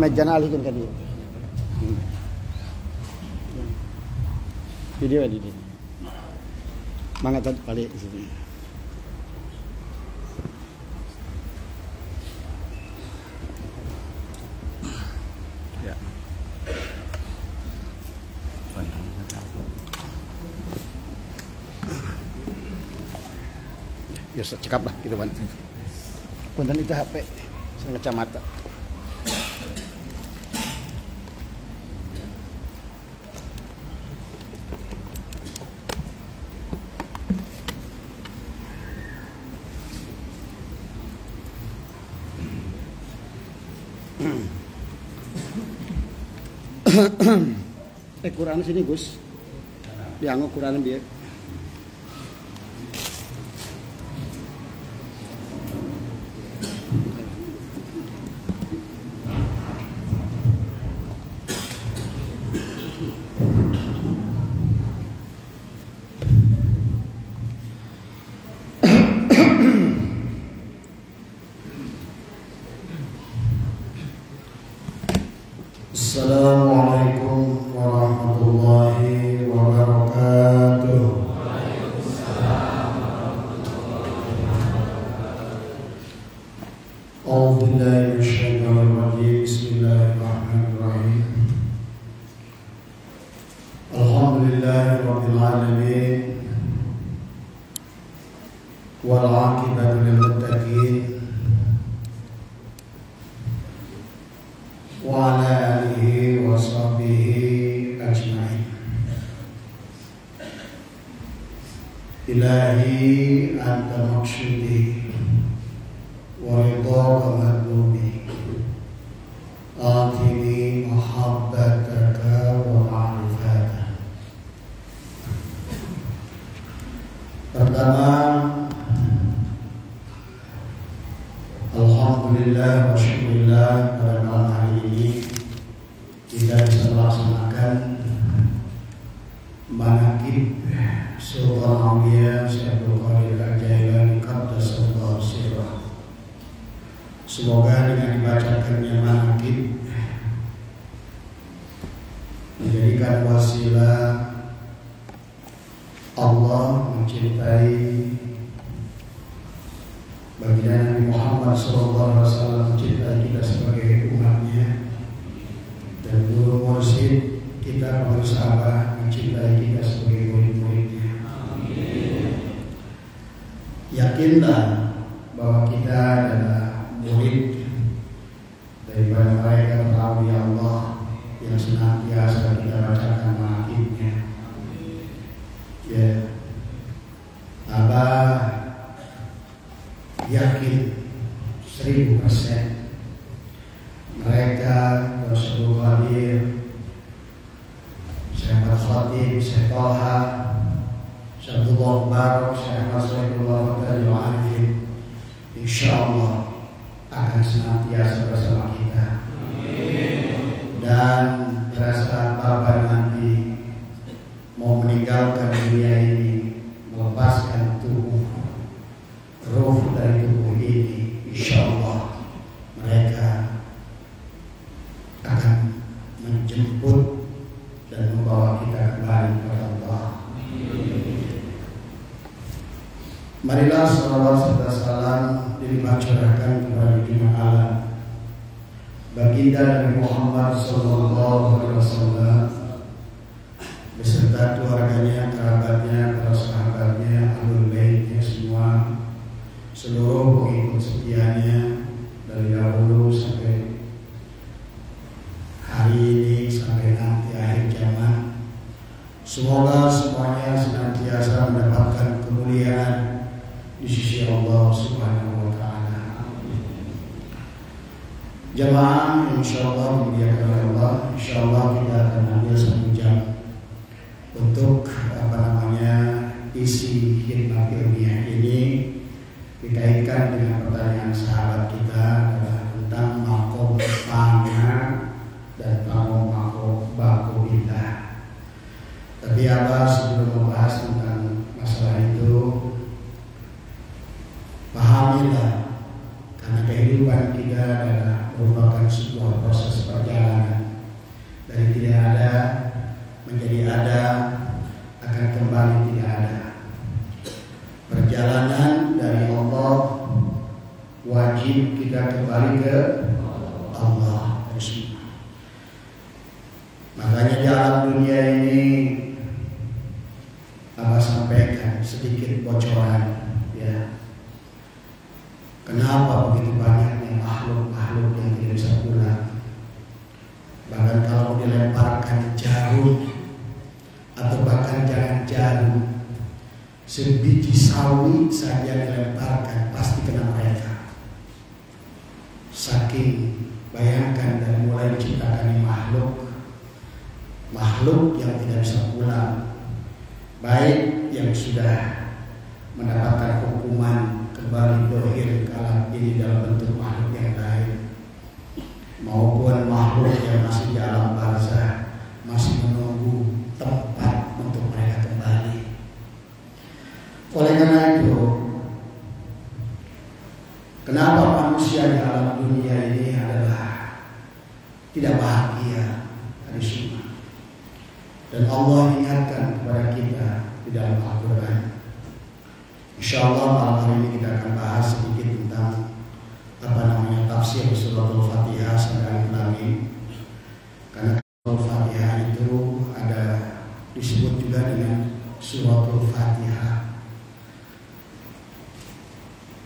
Meja alihkan ke dia. Video di sini. Mangga tadi balik di sini. Ya. Ya cekap lah gitu kan. Punten itu HP saya kacamata. Quran sini Gus, dianggo Quran biar. Assalamualaikum warahmatullahi wabarakatuh. A'udzu billahi minasyaitonir rajim. Bismillahirrahmanirrahim. Alhamdulillahirabbil alamin. Wal 'aqibatu lil muttaqin. Wa ala alihi wa sahbihi ajma'in. Ilahi anta maqsudi wa ridha madlubi. Atini mahabbataka wa ma'rifataka. Pertama, alhamdulillah wa syukurillah pada malam hari ini kita bisa melaksanakan manaqib Sultan Aulia Syekh Abdul Qadir Al-Jailani Qaddasallahu sirrah. Semoga dengan dibacakannya manaqib menjadikan wasilah Allah mencintai baginda Nabi Muhammad SAW, mencintai kita sebagai umatnya, dan guru mursyid kita para sahabat mencintai kita sebagai murid-muridnya. Yakinlah bahwa kita adalah murid daripada mereka pengawali Allah yang senantiasa kita bacakan manaqibnya. Ya, Abah yakin 1000% mereka Rasulul Qadir, Syekh Al-Khatib, Syekh Talha, Syekh Abdullah Barak, Syekh Rasulullah Al-Alif, insyaallah akan senantiasa bersama kita. Dan para sahabat kapan nanti mau meninggalkan dunia ini, melepaskan tubuh, ruh dari tubuh ini, insya Allah mereka akan menjemput dan membawa kita kembali kepada Allah. Marilah salawat serta salam dilimpahcurahkan kepada junjungan alam baginda Nabi Muhammad sallallahu alaihi wasallam beserta keluarganya, kerabatnya, para sahabatnya, ahlul baitnya semua, seluruh pengikut setianya dari dahulu sampai hari ini sampai nanti akhir zaman. Semoga semuanya senantiasa mendapatkan kemuliaan di sisi Allah Subhanahu wa taala. Jamaah insyaallah dimuliakan oleh Allah, insyaallah kita akan ambil 1 jam untuk isi khidmah ilmiah ini dikaitkan dengan pertanyaan sahabat kita tentang makom fana dan makom bako billah. Tapi sebelum membahas tentang masalah itu, pahamilah karena kehidupan kita adalah merupakan sebuah proses perjalanan dari tidak ada menjadi ada, akan kembali tidak ada. Perjalanan dari Allah, wajib kita kembali ke Allah. Makanya di alam dunia ini Abah sampaikan sedikit bocoran, ya. Kenapa begitu banyaknya makhluk-makhluk yang tidak bisa pulang? Bahkan kalau dilemparkan jarum atau bahkan jangan jarum, sebiji sawi saja dilemparkan pasti kena mereka. Saking bayangkan dari mulai diciptakan makhluk yang tidak bisa pulang, baik yang sudah mendapatkan hukuman kembali dohir ke alam ini dalam bentuk makhluk yang lain, maupun makhluk yang masih di alam barzah, masih menunggu tempat untuk mereka kembali. Oleh karena itu, kenapa manusia di alam dunia ini adalah tidak bahagia dari semua? Dan Allah ingatkan kepada kita di dalam Al-Quran. InsyaAllah malam hari ini kita akan bahas sedikit tentang tafsir suratul Fatihah sampai Al-Amin. Karena suratul Fatihah itu ada disebut juga dengan suratul Fatihah.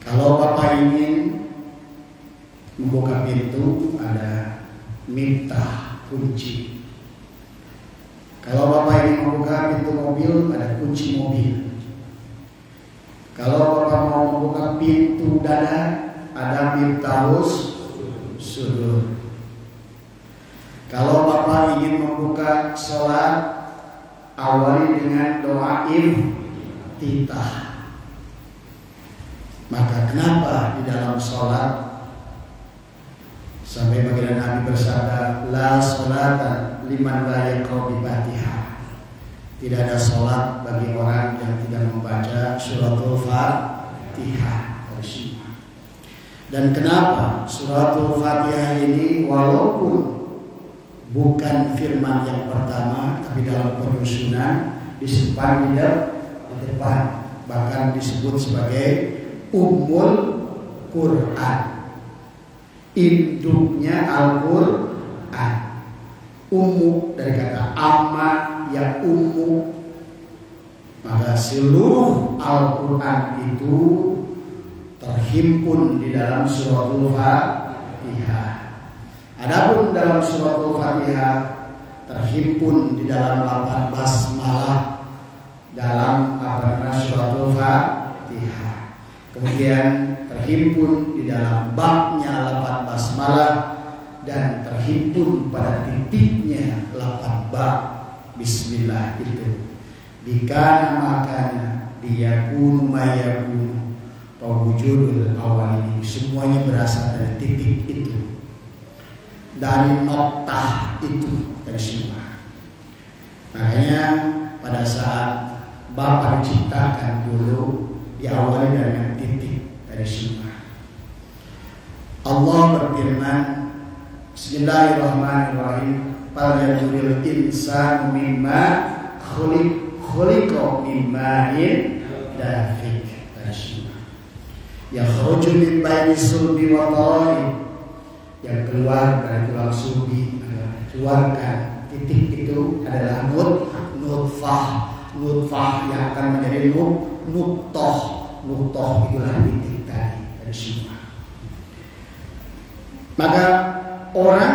Kalau Bapak ingin membuka pintu, ada miftah, kunci. Kalau Bapak ingin membuka pintu mobil, ada kunci mobil. Kalau Bapak mau membuka pintu dada, ada miftahus sudur. Kalau Bapak ingin membuka sholat, awali dengan doa iftitah. Maka kenapa di dalam sholat sampai baginda Nabi bersabda, la sholata liman la yaqra'u bi Fatihah. Tidak ada sholat bagi orang yang tidak membaca suratul Fatihah. Dan kenapa suratul Fatihah ini walaupun bukan firman yang pertama, tapi dalam penyusunan disimpan di depan, bahkan disebut sebagai Ummul Quran, induknya Al-Quran. Ummu dari kata amma yang ummu, maka seluruh Al-Quran itu terhimpun di dalam suratul Fatihah. Adapun dalam suratul Fatihah terhimpun di dalam lafaz basmalah dalam suratul Fatihah. Kemudian terhimpun di dalam babnya lafaz basmalah dan terhimpun pada titiknya lafaz bab bismillah itu. Bikana makana diyakunu mayakunu wujudul awal ini, semuanya berasal dari titik itu, dari noktah itu, dari semua. pada saat Bapa diciptakan dulu diawali dengan titik dari semua. Allah berfirman, Bismillahirrahmanirrahim. Falyanzuril insanu mimma khuliqa min ma'in dafiq. Yakhruju min baini sulbi wa tara'ib, yang keluar dari tulang sulbi, keluarkan titik itu adalah nutfah yang akan menjadi nuqtah itulah titik dari semua. Maka orang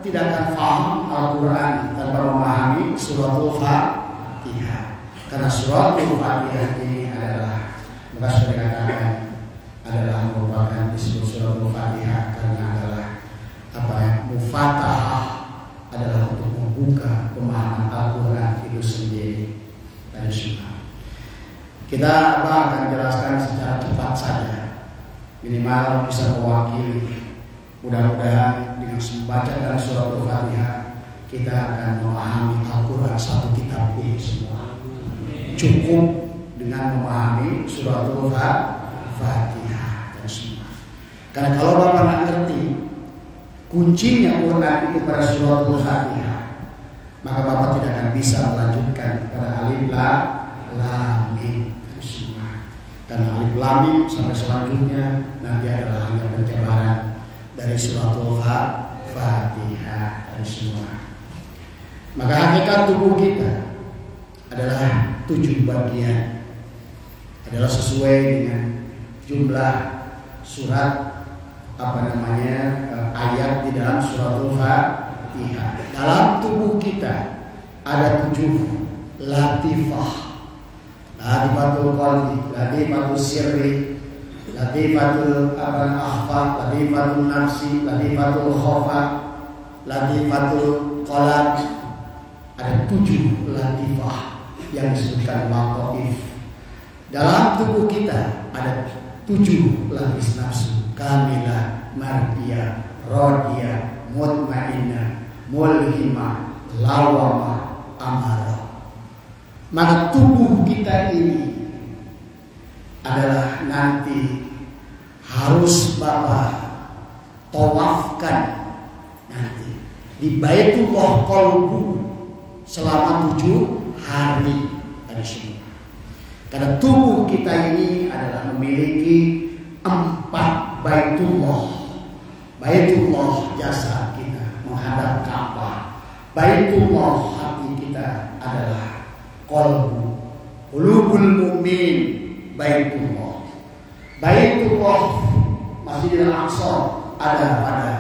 tidak akan paham Al-Quran tanpa memahami suratul Fatihah, karena suratul Fatihah ini adalah, maka sudah dikatakan, adalah merupakan disebut suratul Fatihah karena adalah mufatahah, adalah untuk membuka pemahaman Al-Quran itu sendiri dari semua. Kita akan jelaskan secara cepat saja, minimal bisa mewakili. Mudah-mudahan dengan membaca dalam suratul Fatihah kita akan memahami Al-Quran satu kitab ini semua. Cukup dengan memahami suratul Fatihah dan semua. Karena kalau Bapak nggak ngerti kuncinya Quran itu pada suratul Fatihah, maka Bapak tidak akan bisa melanjutkan pada alif lam mim dan semua. Karena alif lam mim sampai selanjutnya nanti adalah hanya penjabaran dari suratul Fatihah dan semua. Maka hakikat tubuh kita adalah 7 bagian, adalah sesuai dengan jumlah surat ayat di dalam suratul Fatihah. Dalam tubuh kita ada 7 latifah. Latifatul qalbi, latifatul sirri, latifatul akhfa, latifatul nafsi, latifatul khofa, latifatul qalab. Ada 7 latifah yang disebutkan lataif. Dalam tubuh kita ada 7 lapis nafsu: kamilah, mardiyah, radiyah, mutmainnah, mulhimah, lawamah, amarah. Maka tubuh kita ini adalah nanti harus Bapak tawafkan nanti di Baitullah Qalbu selama 7 hari dari semua. Karena tubuh kita ini adalah memiliki 4 Baitullah. Baitullah jasad kita menghadap Ka'bah. Baitullah hati kita adalah qalbu, qulubul mu'min, Baitullah. Baitullah Masjidil Aqsa ada pada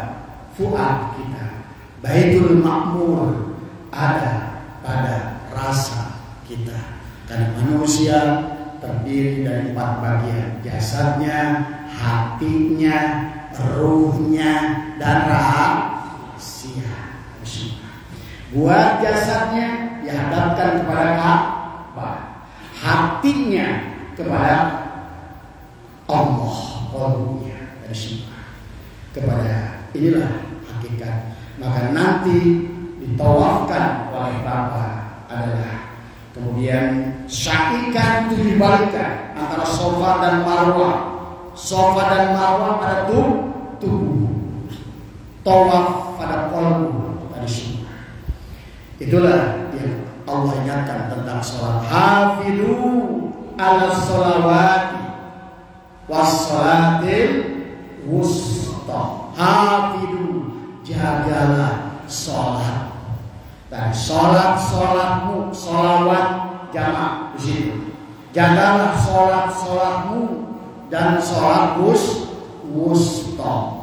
fuad kita. Baitul Ma'mur ada pada rasa kita. Karena manusia terdiri dari 4 bagian: jasadnya, hatinya, ruhnya, dan rahasia. Buat jasadnya dihadapkan kepada Ka'bah, hatinya kepada Allah, qalbunya dari semua kepada inilah hakikat. Maka nanti ditawafkan oleh Bapak adalah kemudian sya'ikan itu dibalikan antara Safa dan Marwah. Safa dan Marwah pada tubuh, tawaf pada qalbu pada semua. Itulah yang Allah ingatkan tentang sholat. Hafidu ala sholawati wassalatil wusta. Hafidu, jagalah sholat. Dan sholatmu, sholawat jamak di situ. Jagalah sholatmu dan sholat wusta.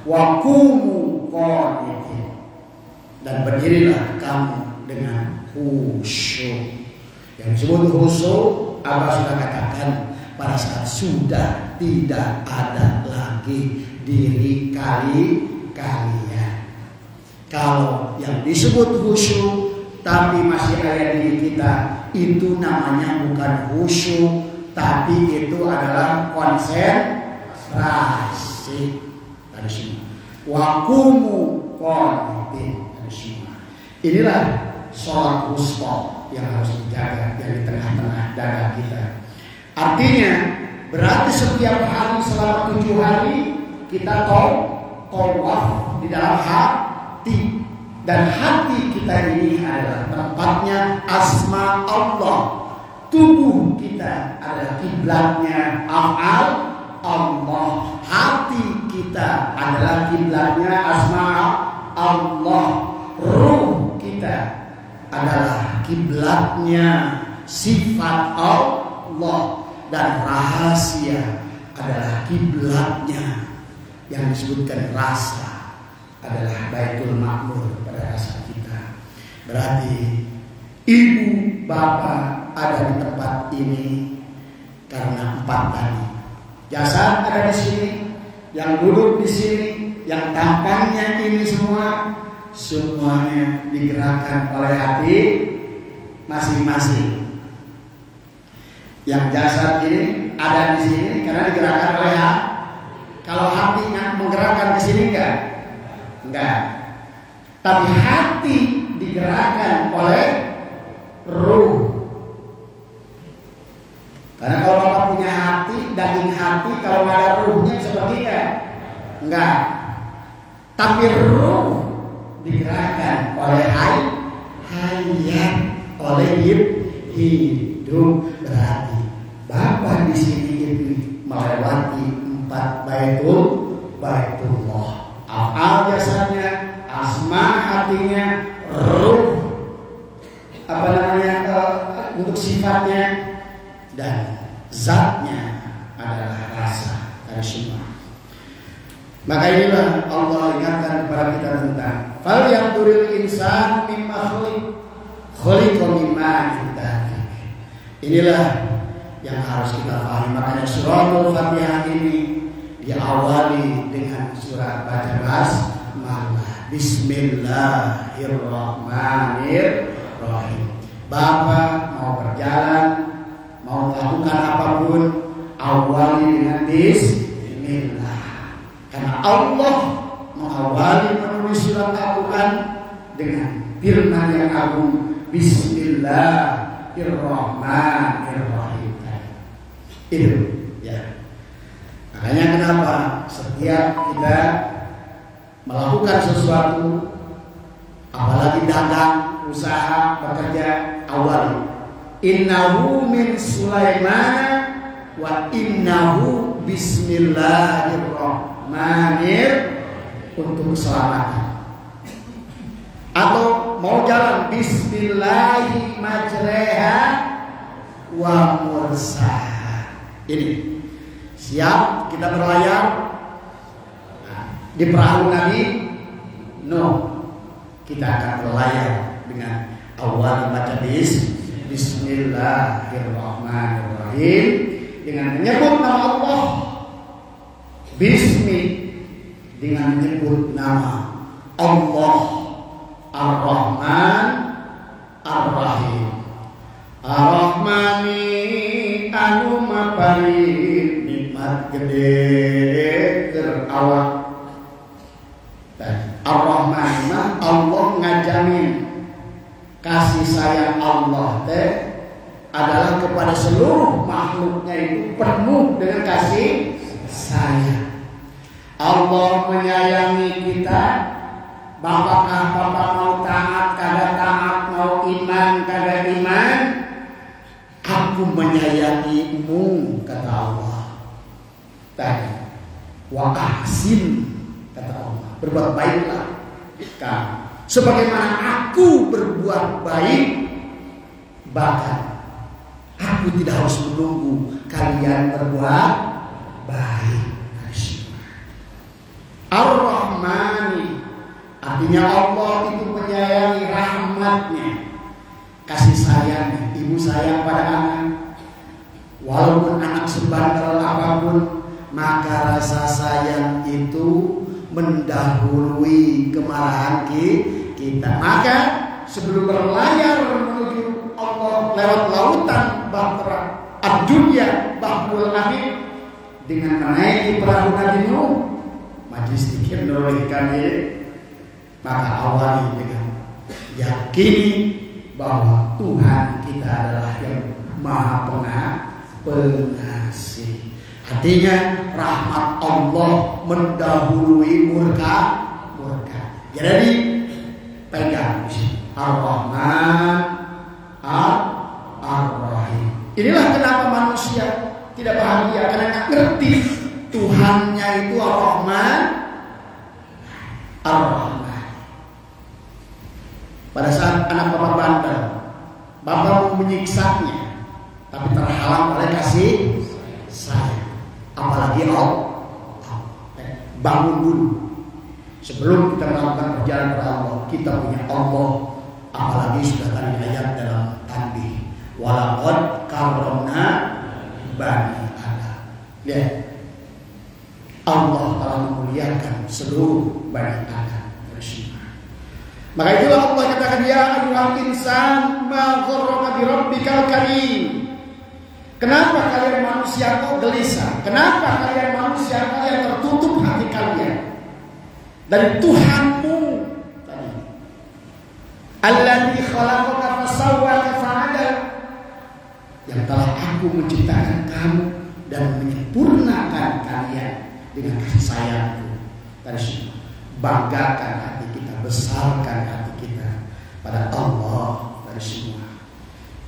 Waqumu qanitin, dan berdirilah kamu dengan khusyuk. Yang disebut khusyuk, Abah sudah katakan, pada saat sudah tidak ada lagi diri kalian. Kalau yang disebut khusyuk tapi masih ada diri kita, itu namanya bukan khusyuk, tapi itu adalah konsentrasi. Dari sini waqumu qanitin. Inilah sholat wusta yang harus dijaga yang di tengah-tengah dada kita. Artinya berarti setiap hari selama 7 hari kita tawaf di dalam hati, dan hati kita ini adalah tempatnya asma Allah. Tubuh kita adalah kiblatnya af'al Allah. Hati kita adalah kiblatnya asma Allah. Ruh kita adalah kiblatnya sifat Allah, dan rahasia adalah kiblatnya yang disebutkan rasa adalah Baitul Ma'mur pada rasa kita. Berarti ibu bapak ada di tempat ini karena 4 tadi. Jasad ada di sini, yang duduk di sini, yang tampangnya ini semuanya digerakkan oleh hati masing-masing. Yang jasad ini ada di sini karena digerakkan oleh hati. Kalau hatinya menggerakkan ke sini enggak. Tapi hati digerakkan oleh ruh. Karena kalau Bapak punya hati, daging hati, kalau nggak ada ruhnya seperti enggak. Tapi ruh digerakkan oleh hayat, oleh hidup. Berarti Bapak di sini itu melewati 4 Baitullah. Af'al jasadnya, asma hatinya, ruh untuk sifatnya, dan zatnya adalah rasa dari semua. Maka inilah Allah ingatkan kepada kita tentang fal yang turil insan mimma khuliqa mimma yudhaki. Inilah yang harus kita pahami. Makanya suratul Fatihah ini diawali dengan surat baca basmalah. Bismillahirrahmanirrahim. Bapak mau berjalan, mau melakukan apapun, awali dengan bismillah. Karena Allah mengawali menulis surat Al-Quran dengan firman yang agung, Bismillahirrahmanirrahim. Itu ya. Makanya kenapa setiap kita melakukan sesuatu, apalagi dagang, usaha, bekerja, awali innahu min Sulaiman wa innahu bismillahirrahmanirrahim, untuk keselamatan. Atau mau jalan bismillahi majreha wa mursaha. Ini siap kita berlayar di perahu Nabi Nuh. Kita akan berlayar dengan awal baca Bismillahirrahmanirrahim, dengan menyebut nama Allah. Bismi, dengan menyebut nama Allah Ar-Rahman Ar-Rahim. Ar-Rahmani anu mapari nikmat gede terawak. Ar-Rahman mah Allah ngajamin kasih sayang Allah adalah kepada seluruh makhluknya itu penuh dengan kasih sayang. Allah menyayangi kita. Apakah Bapak mau taat, kagak taat, mau iman, kagak iman, aku menyayangimu, kata Allah. Tadi wa ahsin, kata Allah, berbuat baiklah kamu sebagaimana aku berbuat baik. Bahkan aku tidak harus menunggu kalian berbuat baik. Ar-Rahmani, artinya Allah itu menyayangi, rahmatnya, kasih sayang. Ibu sayang pada anak, walaupun anak sebandel apapun, maka rasa sayang itu mendahului kemarahan kita. Maka sebelum berlayar menuju Allah lewat lautan bahtera ad-dunya bahrul amin, dengan menaiki perahu Nabi Nuh, majlis dikir nurul kami, maka awali dengan yakini bahwa Tuhan kita adalah yang Maha Pengasih. Artinya rahmat Allah mendahului murka. Jadi pegang Ar-Rahman Ar-Rahim. Inilah kenapa manusia tidak bahagia, karena nggak ngerti Tuhannya itu Ar-Rahman Ar-Rahman. Pada saat anak bapak bandel, bapak mau menyiksanya, tapi terhalang oleh kasih sayang. Apalagi Allah, bangun dulu. Sebelum kita melakukan perjalanan kepada Allah, kita punya Allah. Apalagi sudah tadi ayat dalam tanbih, walaqad karramna bani Adam. Lihat, Allah telah memuliakan seluruh bani Adam. Maka itulah Allah katakan, ya ayyuhal insan ma gharraka bi rabbikal karim. Kenapa kalian manusia kok gelisah? Kenapa kalian manusia kalian tertutup hati kalian dari Tuhanmu tadi? Alladzi khalaqaka fasawwaka fa'adal. Yang telah aku menciptakan kamu dan menyempurnakan kalian dengan kasih sayangku. Dari sini banggakan hati kita, besarkan hati kita pada Allah dari semua.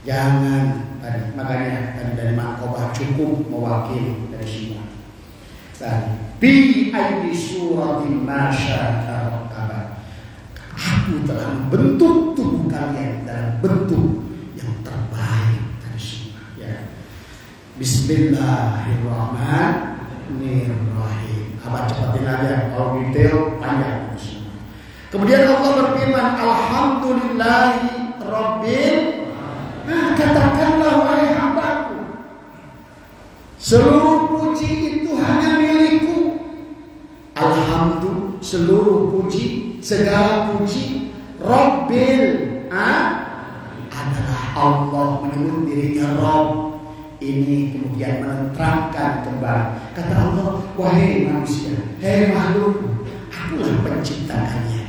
Jangan tadi, makanya tadi dari Mangkobah cukup mewakili dari semua. Tadi bi ayyi suratin masya'a. Aku telah membentuk tubuh kalian dalam bentuk yang terbaik dari semua. Ya. Bismillahirrahmanirrahim. Abang cepatin aja, kalau detail panjang. Kemudian Allah berfirman, alhamdulillahi rabbil. Nah, katakanlah wahai hambaku, seluruh puji itu hanya milikku. Alhamdulillah, seluruh puji, segala puji, rabbil adalah Allah, menyebut dirinya Rabb. Ini kemudian menerangkan kembali. Kata Allah, wahai manusia, hei makhluk, akulah pencipta kalian.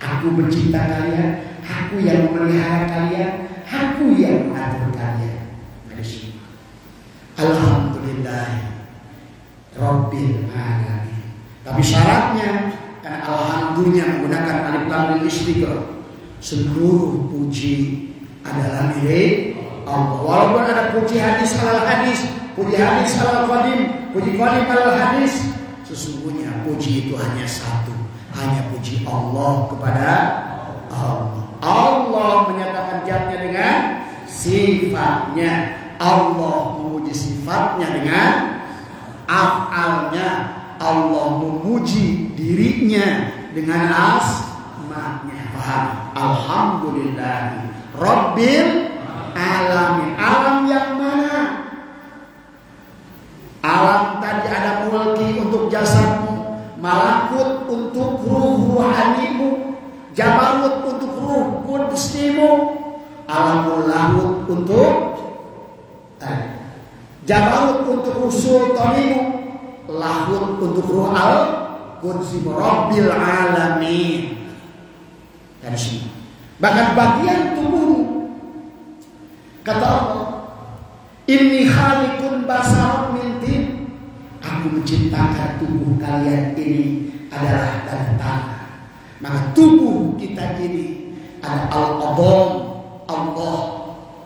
Aku pencipta kalian, aku yang memelihara kalian, aku yang mengatur kalian. Alhamdulillah Rabbil alamin. Tapi syaratnya, karena alhamdulillah menggunakan alif lam mim istighfar, seluruh puji adalah milik Allah. Walaupun ada puji hadis alal hadis, puji hadis alal qadim, puji qadim alal hadis, sesungguhnya puji itu hanya satu, hanya puji Allah kepada Allah. Allah menyatakan zatnya dengan sifatnya. Allah memuji sifatnya dengan af'alnya. Allah memuji dirinya dengan asma'nya. Paham? Alhamdulillah Rabbil alamin. Alam yang mana? Alam tadi ada mulki untuk jasadmu, malakut untuk ruh ruhanimu, jabarut untuk ruh kudusmu, alamul lahut untuk jabarut untuk ruh sultanimu, lahut untuk ruh al-qudsimu. Rabbil alamin. Dari sini bahkan bagian tubuhmu, kata Allah, inni khaliqun basarat min tin. Aku menciptakan tubuh kalian ini adalah dari tanah. Maka tubuh kita ini ada al-adham, Allah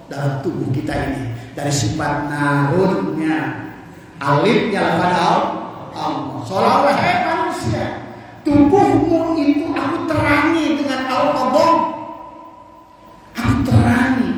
dalam tubuh kita ini. Dari sifat narunnya, alifnya pada Allah. Seolah-olah hai manusia, tubuhmu itu aku terangi dengan al-adham. Aku terangi.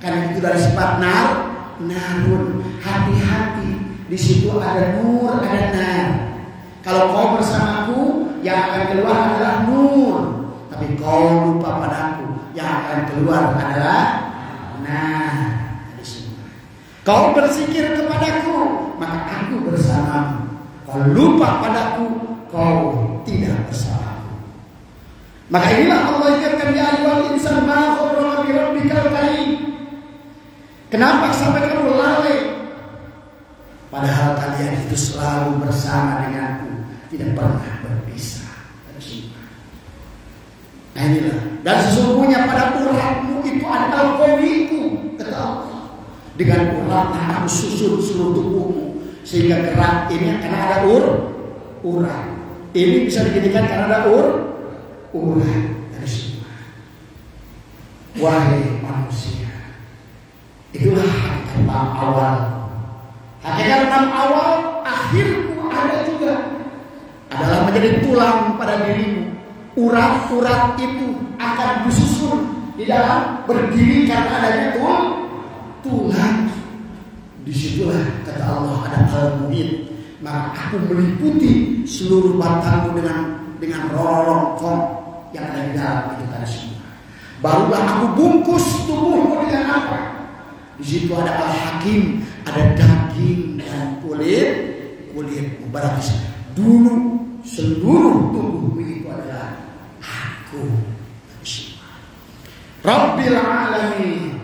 Karena itu dari sifat narun. Hati-hati, di situ ada nur, ada nar. Kalau kau bersamaku, yang akan keluar adalah nur. Tapi kau lupa padaku, yang akan keluar adalah nar. Kau berzikir kepadaku, maka aku bersamamu. Kau lupa padaku, kau tidak bersamaku. Maka inilah Allah ingatkan, ya ayyuhal insan ma gharraka bi rabbikal karim. Kenapa sampai kamu lalai? Padahal kalian itu selalu bersama denganku, tidak pernah berpisah. Nah inilah. Dan sesungguhnya pada uratmu itu ada Dengan uratnya aku susun seluruh tubuhmu sehingga gerak ini karena ada urat. Ini bisa dijadikan karena ada urat dari semua. Wahai manusia, itulah hakikat awal. Hakikat awal akhirku ada juga adalah menjadi tulang pada dirimu. Urat-urat itu akan disusun di dalam berdiri karena adanya tulang. Disitulah kata Allah ada al-muhit. Maka aku meliputi seluruh batangmu dengan rongkong yang ada di dalam itu tadi semua. Barulah aku bungkus tubuhmu dengan apa? Di situ ada al-hakim, ada daging dan kulit. Berarti dulu seluruh tubuhmu itu adalah aku. Rabbil alamin.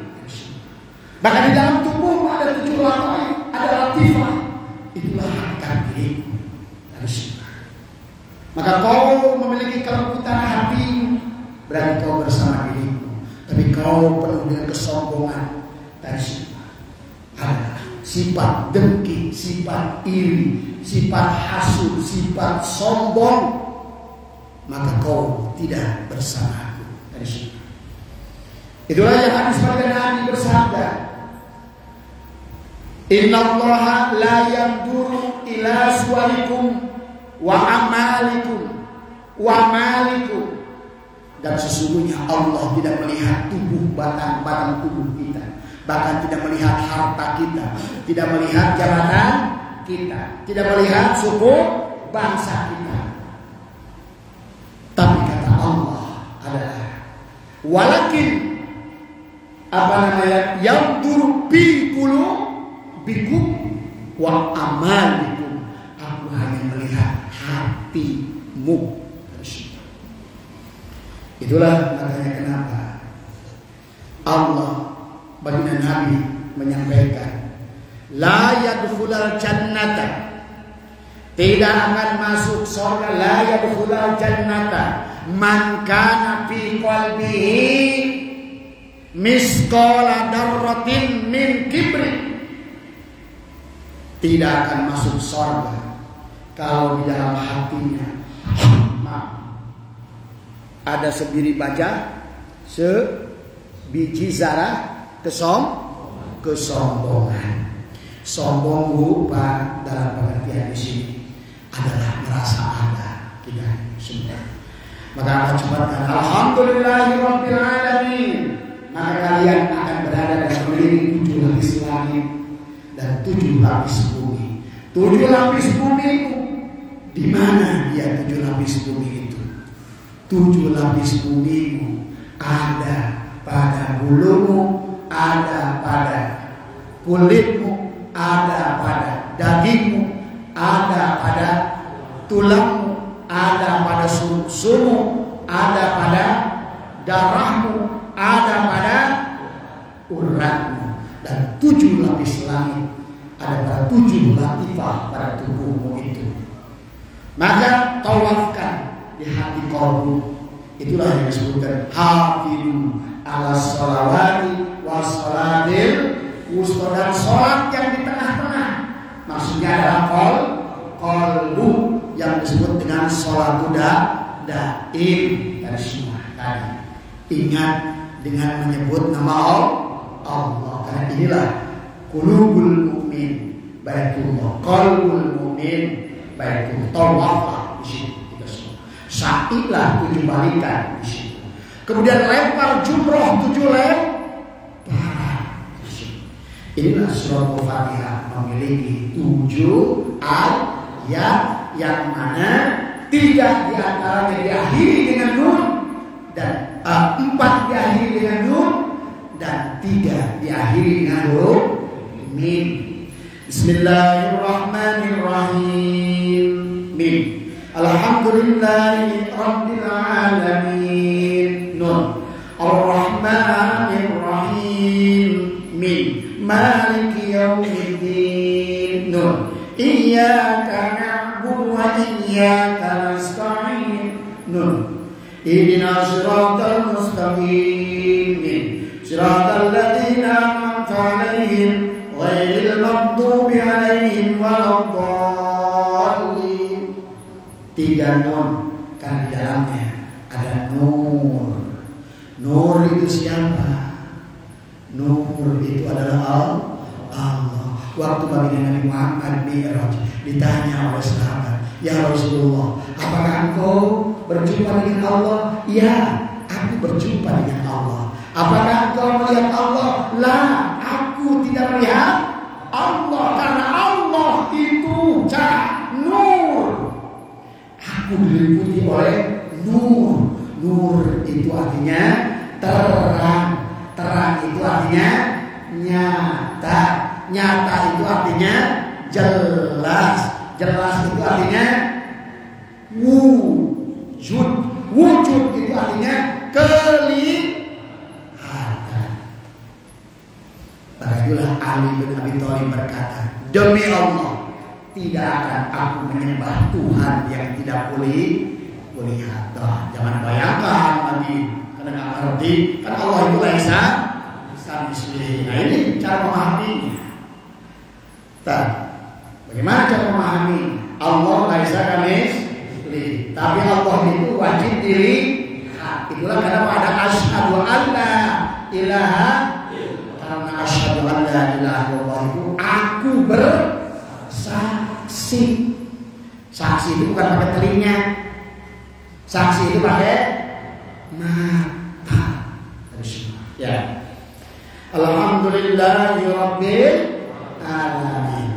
Maka di dalam tubuhmu ada 7 lantai, ada latifah. Itulah hakikat diriku. Maka kau memiliki kelembutan hati, berarti kau bersama diriku. Tapi kau penuh dengan kesombongan. Dari sifat ada sifat dengki, sifat iri, sifat hasud, sifat sombong. Maka kau tidak bersama aku. Dari sifat. Itulah yang hadis pada Nabi bersabda, Innallaha la yanzuru ila suwarikum wa amalikum wa malikum. Dan sesungguhnya Allah tidak melihat tubuh batang tubuh kita, bahkan tidak melihat harta kita, tidak melihat jabatan kita, tidak melihat suku bangsa kita. Tapi kata Allah adalah walakin yang turbi bikum wa amalikum. Aku hanya melihat hatimu. Itulah makanya kenapa Allah baginda Nabi menyampaikan la yadkhulul jannata, tidak akan masuk surga, la yadkhulul jannata man kana fi qalbihi misqala darratin min kibri. Tidak akan masuk surga kalau di dalam hatinya ada sebiri baja, sebiji zarah kesombongan. Sombong rupa dalam pengertian di sini adalah merasa ada, tidak semua. Maka akan cepat alhamdulillahirabbil alamin. Maka kalian akan berada dan memiliki 7 lapis langit dan 7 lapis bumi. 7 lapis bumi di mana dia 7 lapis bumi itu? 7 lapis bumimu ada pada bulumu, ada pada kulitmu, ada pada dagingmu, ada pada tulangmu, ada pada sumsummu, ada pada darahmu, ada pada uratmu. Dan 7 lapis langit ada pada 7 latifah pada tubuhmu itu. Maka tawafkan di hati kalbu. Itulah yang disebutkan hafidu ala sholawati wa sholatil wusta, dan sholat yang di tengah-tengah. Maksudnya adalah kalbu yang disebut dengan sholat daim dari semua tadi. Ingat dengan menyebut nama Allah. Karena inilah qulubul mu'min baitullah, qalbul mu'min baitullah. Tawaflah di sini. Sa'ilah 7 balikan di situ. Kemudian lempar jumroh 7 lemparan di situ. Inilah surah Al-Fatihah memiliki 7 ayat yang mana 3 di antaranya diakhiri dengan nun dan 4 diakhiri dengan nun dan 3 diakhiri dengan huruf mim. Bismillahirrahmanirrahim. Mim. Alhamdulillahi Rabbil Alamin. Nun. Ar-Rahmanir Rahim. Min. Maliki Yawmiddin. Nun. Iyyaka na'budu wa iyyaka nasta'in. Nun. Ihdinas siratal mustaqim. Siratal ladzina an'amta alaihim ghairil maghdubi alaihim waladdallin. 3 nun kan di dalamnya ada nur. Nur itu siapa? Nur itu adalah Allah. Waktu baginda Nabi Muhammad Mi'raj ditanya oleh sahabat, ya Rasulullah, apakah engkau berjumpa dengan Allah? Ya, aku berjumpa dengan Allah. Apakah engkau melihat Allah? Lah, aku tidak melihat Allah, karena Allah itu cahaya nur. Aku diliputi oleh nur. Nur itu artinya terang. Terang itu artinya nyata. Nyata itu artinya jelas. Jelas itu artinya wujud. Wujud itu artinya kelihatan. Itulah Ali bin Abi Thalib berkata, demi Allah, tidak akan aku menyembah Tuhan yang tidak boleh lihat. Jangan bayangkan lagi, karena nggak ngerti. Kan Allah itu laisa kamitslihi. Nah ini cara memahaminya. Bagaimana cara memahami? Allah laisa kamitslihi, tapi Allah itu wajib dilihat. Itulah kenapa ada asyhadu alla ilaha, karena asyhadu alla ilaha illallah itu aku bersaksi. Saksi itu bukan pakai telinga. Saksi itu pakai mata. Ya. Alhamdulillahirabbil alamin.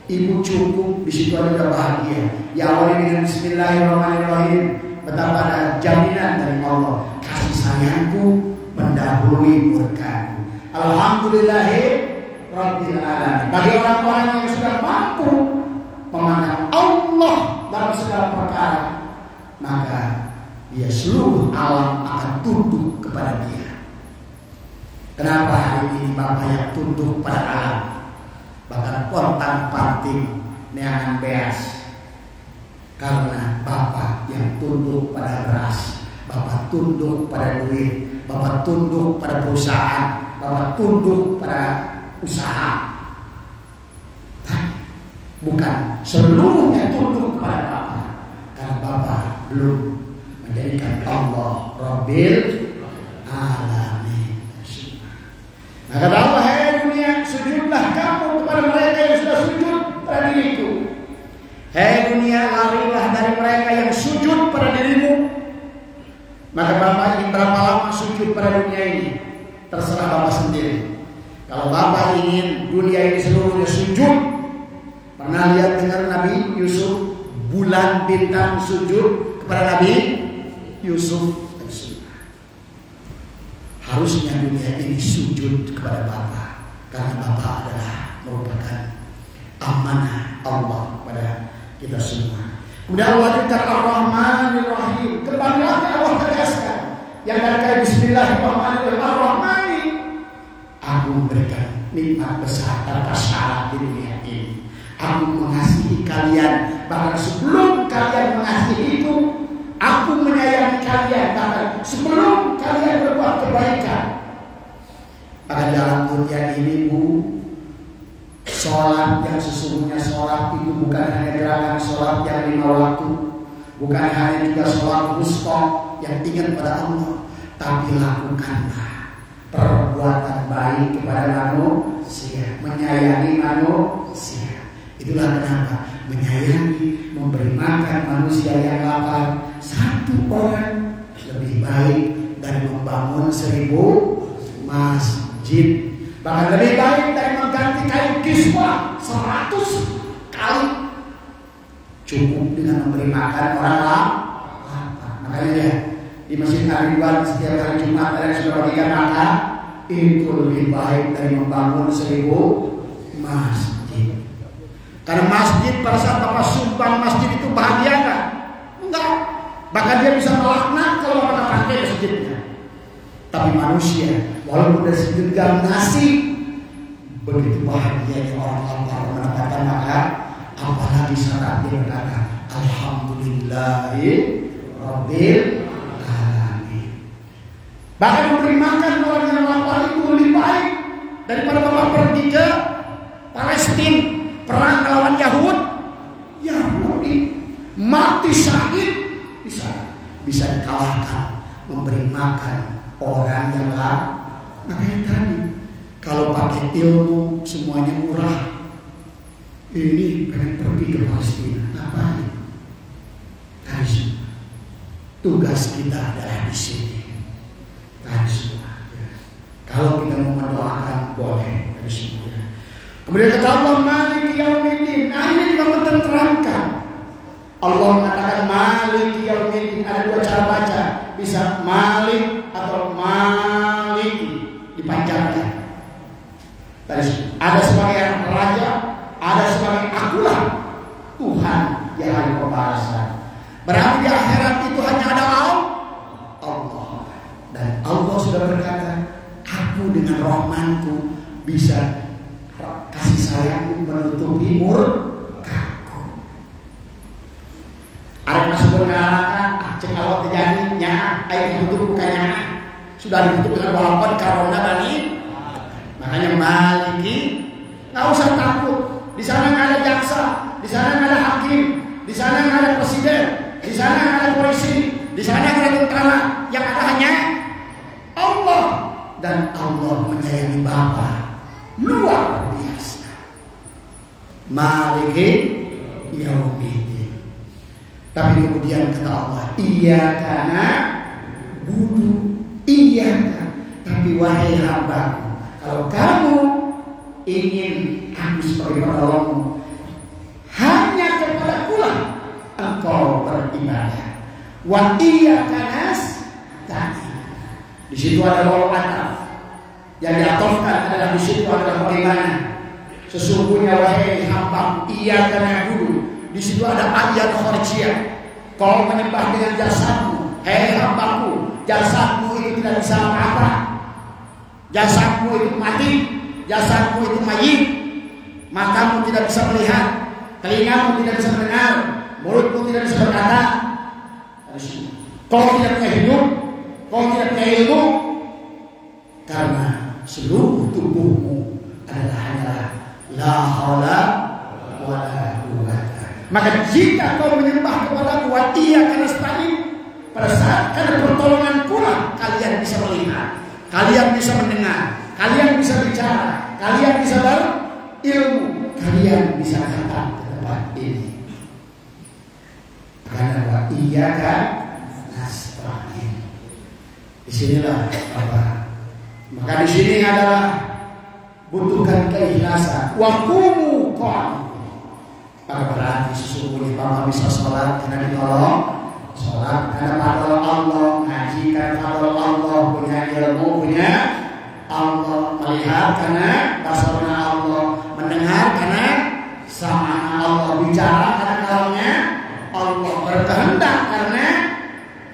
Ibu cukup di situ ada bahagia. Ya Allah, dengan bismillahirrahmanirrahim. Betapa ada jaminan dari Allah, kasih sayangku mendahului murkaku. Alhamdulillahirabbil alamin. Bagi orang-orang yang sudah mampu memandang Allah dalam segala perkara, maka dia seluruh alam akan tunduk kepada dia. Kenapa hari ini Bapak yang tunduk pada alam? Bahkan pontang-panting neangan beas. Karena Bapak yang tunduk pada beras, Bapak tunduk pada duit, Bapak tunduk pada perusahaan, Bapak tunduk pada usaha. Bukan seluruhnya tunduk kepada Bapak, karena Bapak belum menjadikan Allah Rabbil alamin. Maka Allah, hai dunia, sujudlah kamu kepada mereka yang sudah sujud pada diriku. Hai dunia, larilah dari mereka yang sujud pada dirimu. Maka Bapak ingin berapa lama sujud pada dunia ini? Terserah Bapak sendiri. Kalau Bapak ingin dunia ini seluruhnya sujud, pernah lihat dengar Nabi Yusuf bulan bintang sujud kepada Nabi Yusuf? Harusnya dunia ini sujud kepada Bapak, karena Bapak adalah merupakan amanah Allah pada kita semua. Kemudian Allah cerita Ar-Rahmanir-Rahim. Kembali lagi Allah tegaskan yang dari Bismillahirrahmanirrahim. Ar-Rahmani, aku memberikan nikmat besar tanpa syarat di dunia ini. Aku mengasihi kalian, bahkan sebelum kalian mengasihi itu, aku menyayangi kalian, bahkan sebelum kalian berbuat kebaikan. Maka dalam dunia ini, Bu, sholat yang sesungguhnya sholat itu bukan hanya gerakan sholat yang 5 waktu, bukan hanya juga sholat wusta yang ingat pada Allah, tapi lakukanlah perbuatan baik kepada manusia, menyayangi manusia. Itulah kenapa menyayangi, memberi makan manusia yang lapar, 1 orang lebih baik dari membangun 1000 masjid. Bahkan lebih baik dari mengganti kain kiswah 100 kali. Cukup dengan memberi makan orang lapar. Makanya ya, di Masjid Ar-Ridwan setiap hari Jumat ada yang sudah bagikan makan, itu lebih baik dari membangun 1000 masjid. Karena masjid pada saat Bapak sumbang masjid itu bahagia enggak? Enggak. Bahkan dia bisa melaknat kalau Bapak pakai masjidnya. Tapi manusia, walaupun dari segenggam nasi, begitu bahagianya orang-orang mendapatkan makan, apalagi saat dia berkata Alhamdulillahirabbil alamin. Bahkan memberi makan orang yang lapar itu lebih baik daripada Bapak Makanya tadi kalau pakai ilmu semuanya murah. Ini pengen pergi ke Palestina, ngapain? Tadi semua. Tugas kita adalah di sini. Tadi semua. Ya. Kalau kita mau mendoakan boleh tadi semua. Ya. Kemudian kata Allah Maliki Yaumiddin. Nah ini juga menterangkan. Allah mengatakan Maliki Yaumiddin. Ada dua cara baca. Bisa Malik atau Maliki. Dipanjangkan. Tadi semua. Ada sebagai raja. Ada sebagai akulah Tuhan yang hari pembalasan. Berarti di akhirat itu hanya ada Allah. Dan Allah sudah berkata, aku dengan rahmanku bisa kasih sayangku menutupi murkaku. Ada masuk mengatakan, cek Allah terjadinya, air ditutup bukannya sudah ditutup dengan walaupun karona bani. Makanya Maliki, nggak usah takut. Di sana nggak ada jaksa, di sana nggak ada hakim, di sana nggak ada presiden, di sana nggak ada polisi, di sana nggak ada tentara. Yang ada hanya Allah, dan Allah menyayangi Bapa luar biasa. Maliki Yaumiddin. Tapi kemudian kata Allah, Iyyaka na'budu, Iyyaka. Tapi wahai hambaku, kalau kamu ingin aku sebagai penolongmu, hanya kepada Kulah engkau beribadah. Wa iyyaka nasta'in. Di situ ada waw ataf. Yang diatofkan adalah di situ adalah bagaimana? Sesungguhnya wahai hamba, iyyaka na'budu. Di situ ada ayat kharijiyah. Kau menyembah dengan jasadmu, hei hambaku. Jasadmu itu tidak bisa apa-apa. Jasadmu itu mati. Jasadmu itu mayit. Matamu tidak bisa melihat, telingamu tidak bisa mendengar, mulutmu tidak bisa berkata. Kau tidak punya hidup, kau tidak punya ilmu, karena seluruh tubuhmu adalah hanyalah la haula wala quwwata. Maka jika kau menyembah kepada Tuhan, Iyyaka nasta'in, pada saat ada pertolongan pula kalian bisa melihat, kalian bisa mendengar, kalian bisa bicara, kalian bisa berilmu, kalian bisa datang ke tempat ini. Karena wa iyyaka nasta'in. Disinilah apa? Maka di sini adalah butuhkan keikhlasan. Wa qumu qanitin. Berarti sesungguhnya Bapak bisa sholat karena ditolong, sholat karena pada Allah, ngaji karena pada Allah, punya ilmu, punya Allah, melihat karena basarnya Allah, mendengar karena sama Allah, bicara karena kalaunya Allah, berkehendak karena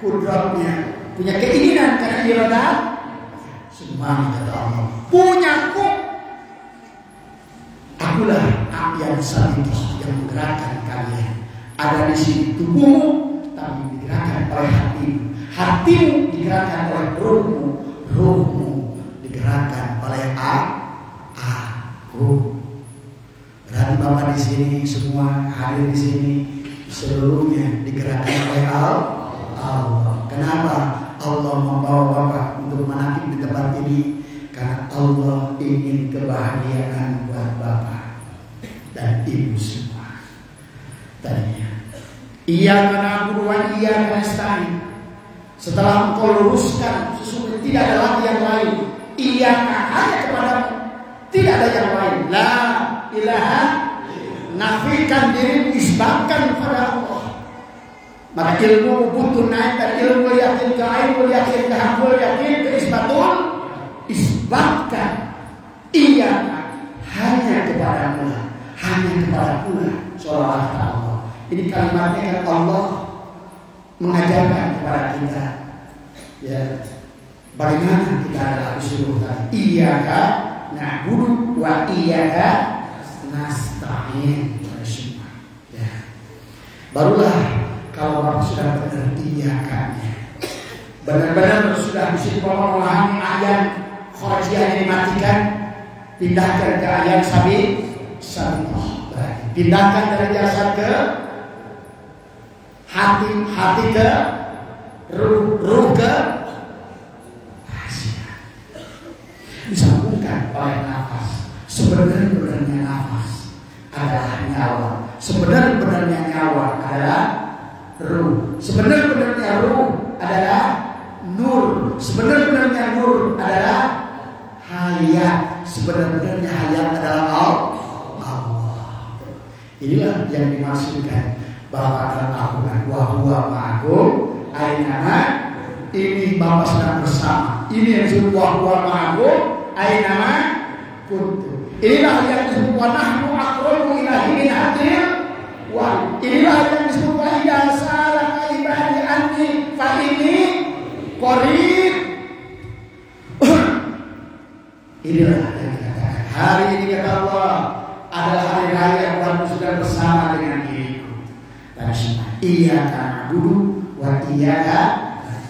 kudratnya, punya keinginan karena iradat, semua kata Allah, punyaku, akulah yang sabitoh yang menggerakkan kalian. Ada di sini tubuhmu, tapi digerakkan oleh hatimu, hatimu digerakkan oleh ruhmu, ruhmu digerakkan oleh aku. Berarti Bapak di sini semua hadir di sini seluruhnya digerakkan oleh Allah. Kenapa Allah membawa Bapak untuk menakib di tempat ini? Karena Allah ingin kebahagiaan buat Bapak dan Ibu semua. Tadinya Iyyaka na'budu wa iyyaka nasta'in. Setelah engkau luruskan, sesungguhnya tidak ada lagi yang lain. Iyyaka, hanya kepadamu, tidak ada yang lain. La ilaha, nafikan diri, isbatkan kepada Allah. Maka ilmu butuh naik dan ilmu yakin ke ilmu yakin ke hakul yakin ke isbatul, isbatkan. Iyyaka, hanya kepadamu, hanya kepadamu seolah Allah. Ini kalimatnya yang Allah mengajarkan kepada kita, ya, bagaimana kita adalah disuruh tadi. Iyyaka na'budu wa iyyaka nasta'in. Ya. Barulah kalau Bapak sudah benar iyyakanya, benar-benar sudah bisa memahami ayat kharijiyah dimatikan, pindahkan ke ayat sabitoh. Pindahkan dari jasad ke hati, hati ke ruh ke rahasia. disambungkan oleh nafas. Sebenarnya nafas adalah nyawa. Sebenarnya nyawa adalah ruh. Sebenarnya ruh adalah nur. Sebenarnya nur adalah hayat. Sebenarnya hayat adalah Allah. Inilah yang dimaksudkan bahwa dalam Al-Quran wa huwa ma'akum ainama, ini Bapak sedang bersama. Ini yang disebut wa huwa ma'akum ainama kuntum. Inilah yang disebut wa nahnu aqrabu ilaihi min hablil warid. Inilah yang disebut wa idza salaka ibadi anni fa inni qarib. Inilah yang dikatakan hari ini kata Allah adalah hari raya yang kamu sudah bersama dengan diriku. Dan semua iyyaka na'budu wa iyyaka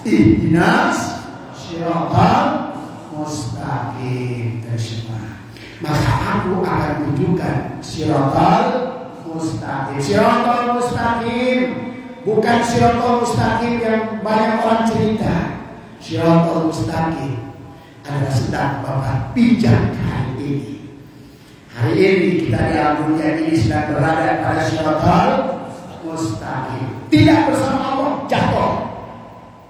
ihdinas shiratal mustaqim. Dan semua maka aku akan tunjukkan shiratal mustaqim. Shiratal mustaqim bukan shiratal mustaqim yang banyak orang cerita. Shiratal mustaqim adalah sedang Bapak pijak hari ini. Hari ini kita di alam dunia ini sedang berada pada shiratal mustaqim. Tidak bersama Allah, jatuh.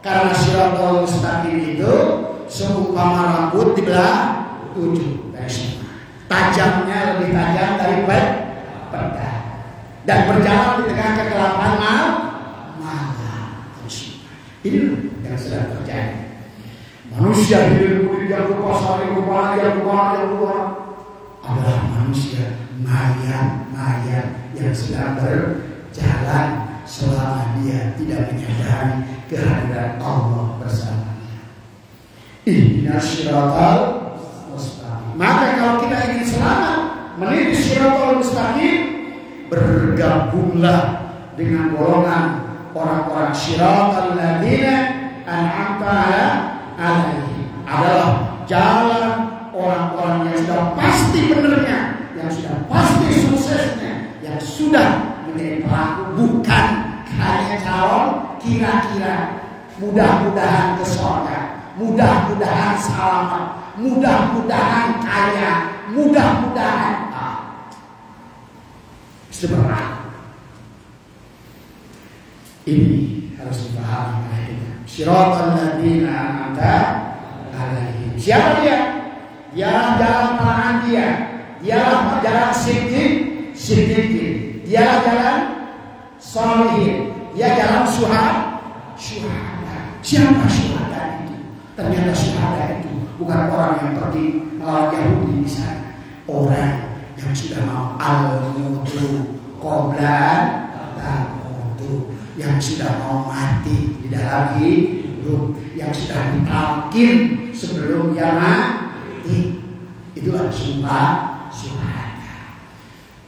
Karena shiratal mustaqim itu seumpama rambut di belah 7 garis. Tajamnya lebih tajam dari pedang dan berjalan di tengah kegelapan malam. Ini yang sedang terjadi. Manusia hidup yang rupa saling rupa yang adalah manusia mayat yang sedang berjalan selama dia tidak menyadari kehadiran Allah bersamanya. Ihdinas shiratal mustaqim. Maka kalau kita ingin selamat meniti shiratal mustaqim, bergabunglah dengan golongan orang-orang shiratal ladzina an'amta alaihim, adalah jalan orang-orang yang sudah pasti benernya, yang sudah pasti suksesnya, yang sudah menjadi pelaku, bukan hanya calon kira-kira. Mudah-mudahan ke surga, mudah-mudahan selamat, mudah-mudahan kaya, mudah-mudahan sebenarnya. Ini harus dipahami oleh kita. Shiratal ladzina an'amta alaihim. Siapa dia? Dialah jalan para anbiya, dialah jalan siddiqin, dialah jalan sholihin, dia jalan syuhada. Siapa syuhada itu? Ternyata syuhada itu bukan orang yang pergi melawan Yahudi di sana, orang yang sudah mau al-mutu qoblan al-mutu, yang sudah mau mati di dalam hidup, yang sudah ditalkin sebelum dia mati. Itulah syuhada.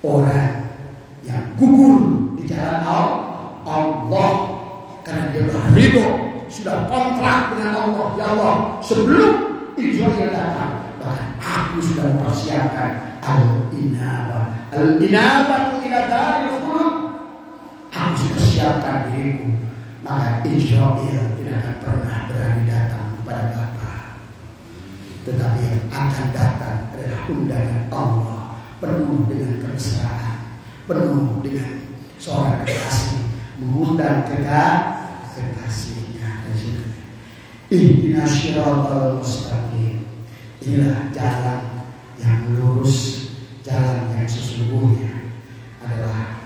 Orang yang gugur di jalan Allah karena dia sudah ridho, sudah kontrak dengan Allah. Ya Allah, sebelum Israel datang, bahkan aku sudah mempersiapkan al-inabah ila daril khulud. Aku sudah siapkan diriku, maka Israel tidak akan pernah berani datang kepada Bapa. Tetapi yang akan datang adalah undangan Allah, penuh dengan kemesraan, penuh dengan seorang kekasih mengundang kekasihnya. Ihdinas shiratal mustaqim. Inilah jalan yang lurus, jalan yang sesungguhnya adalah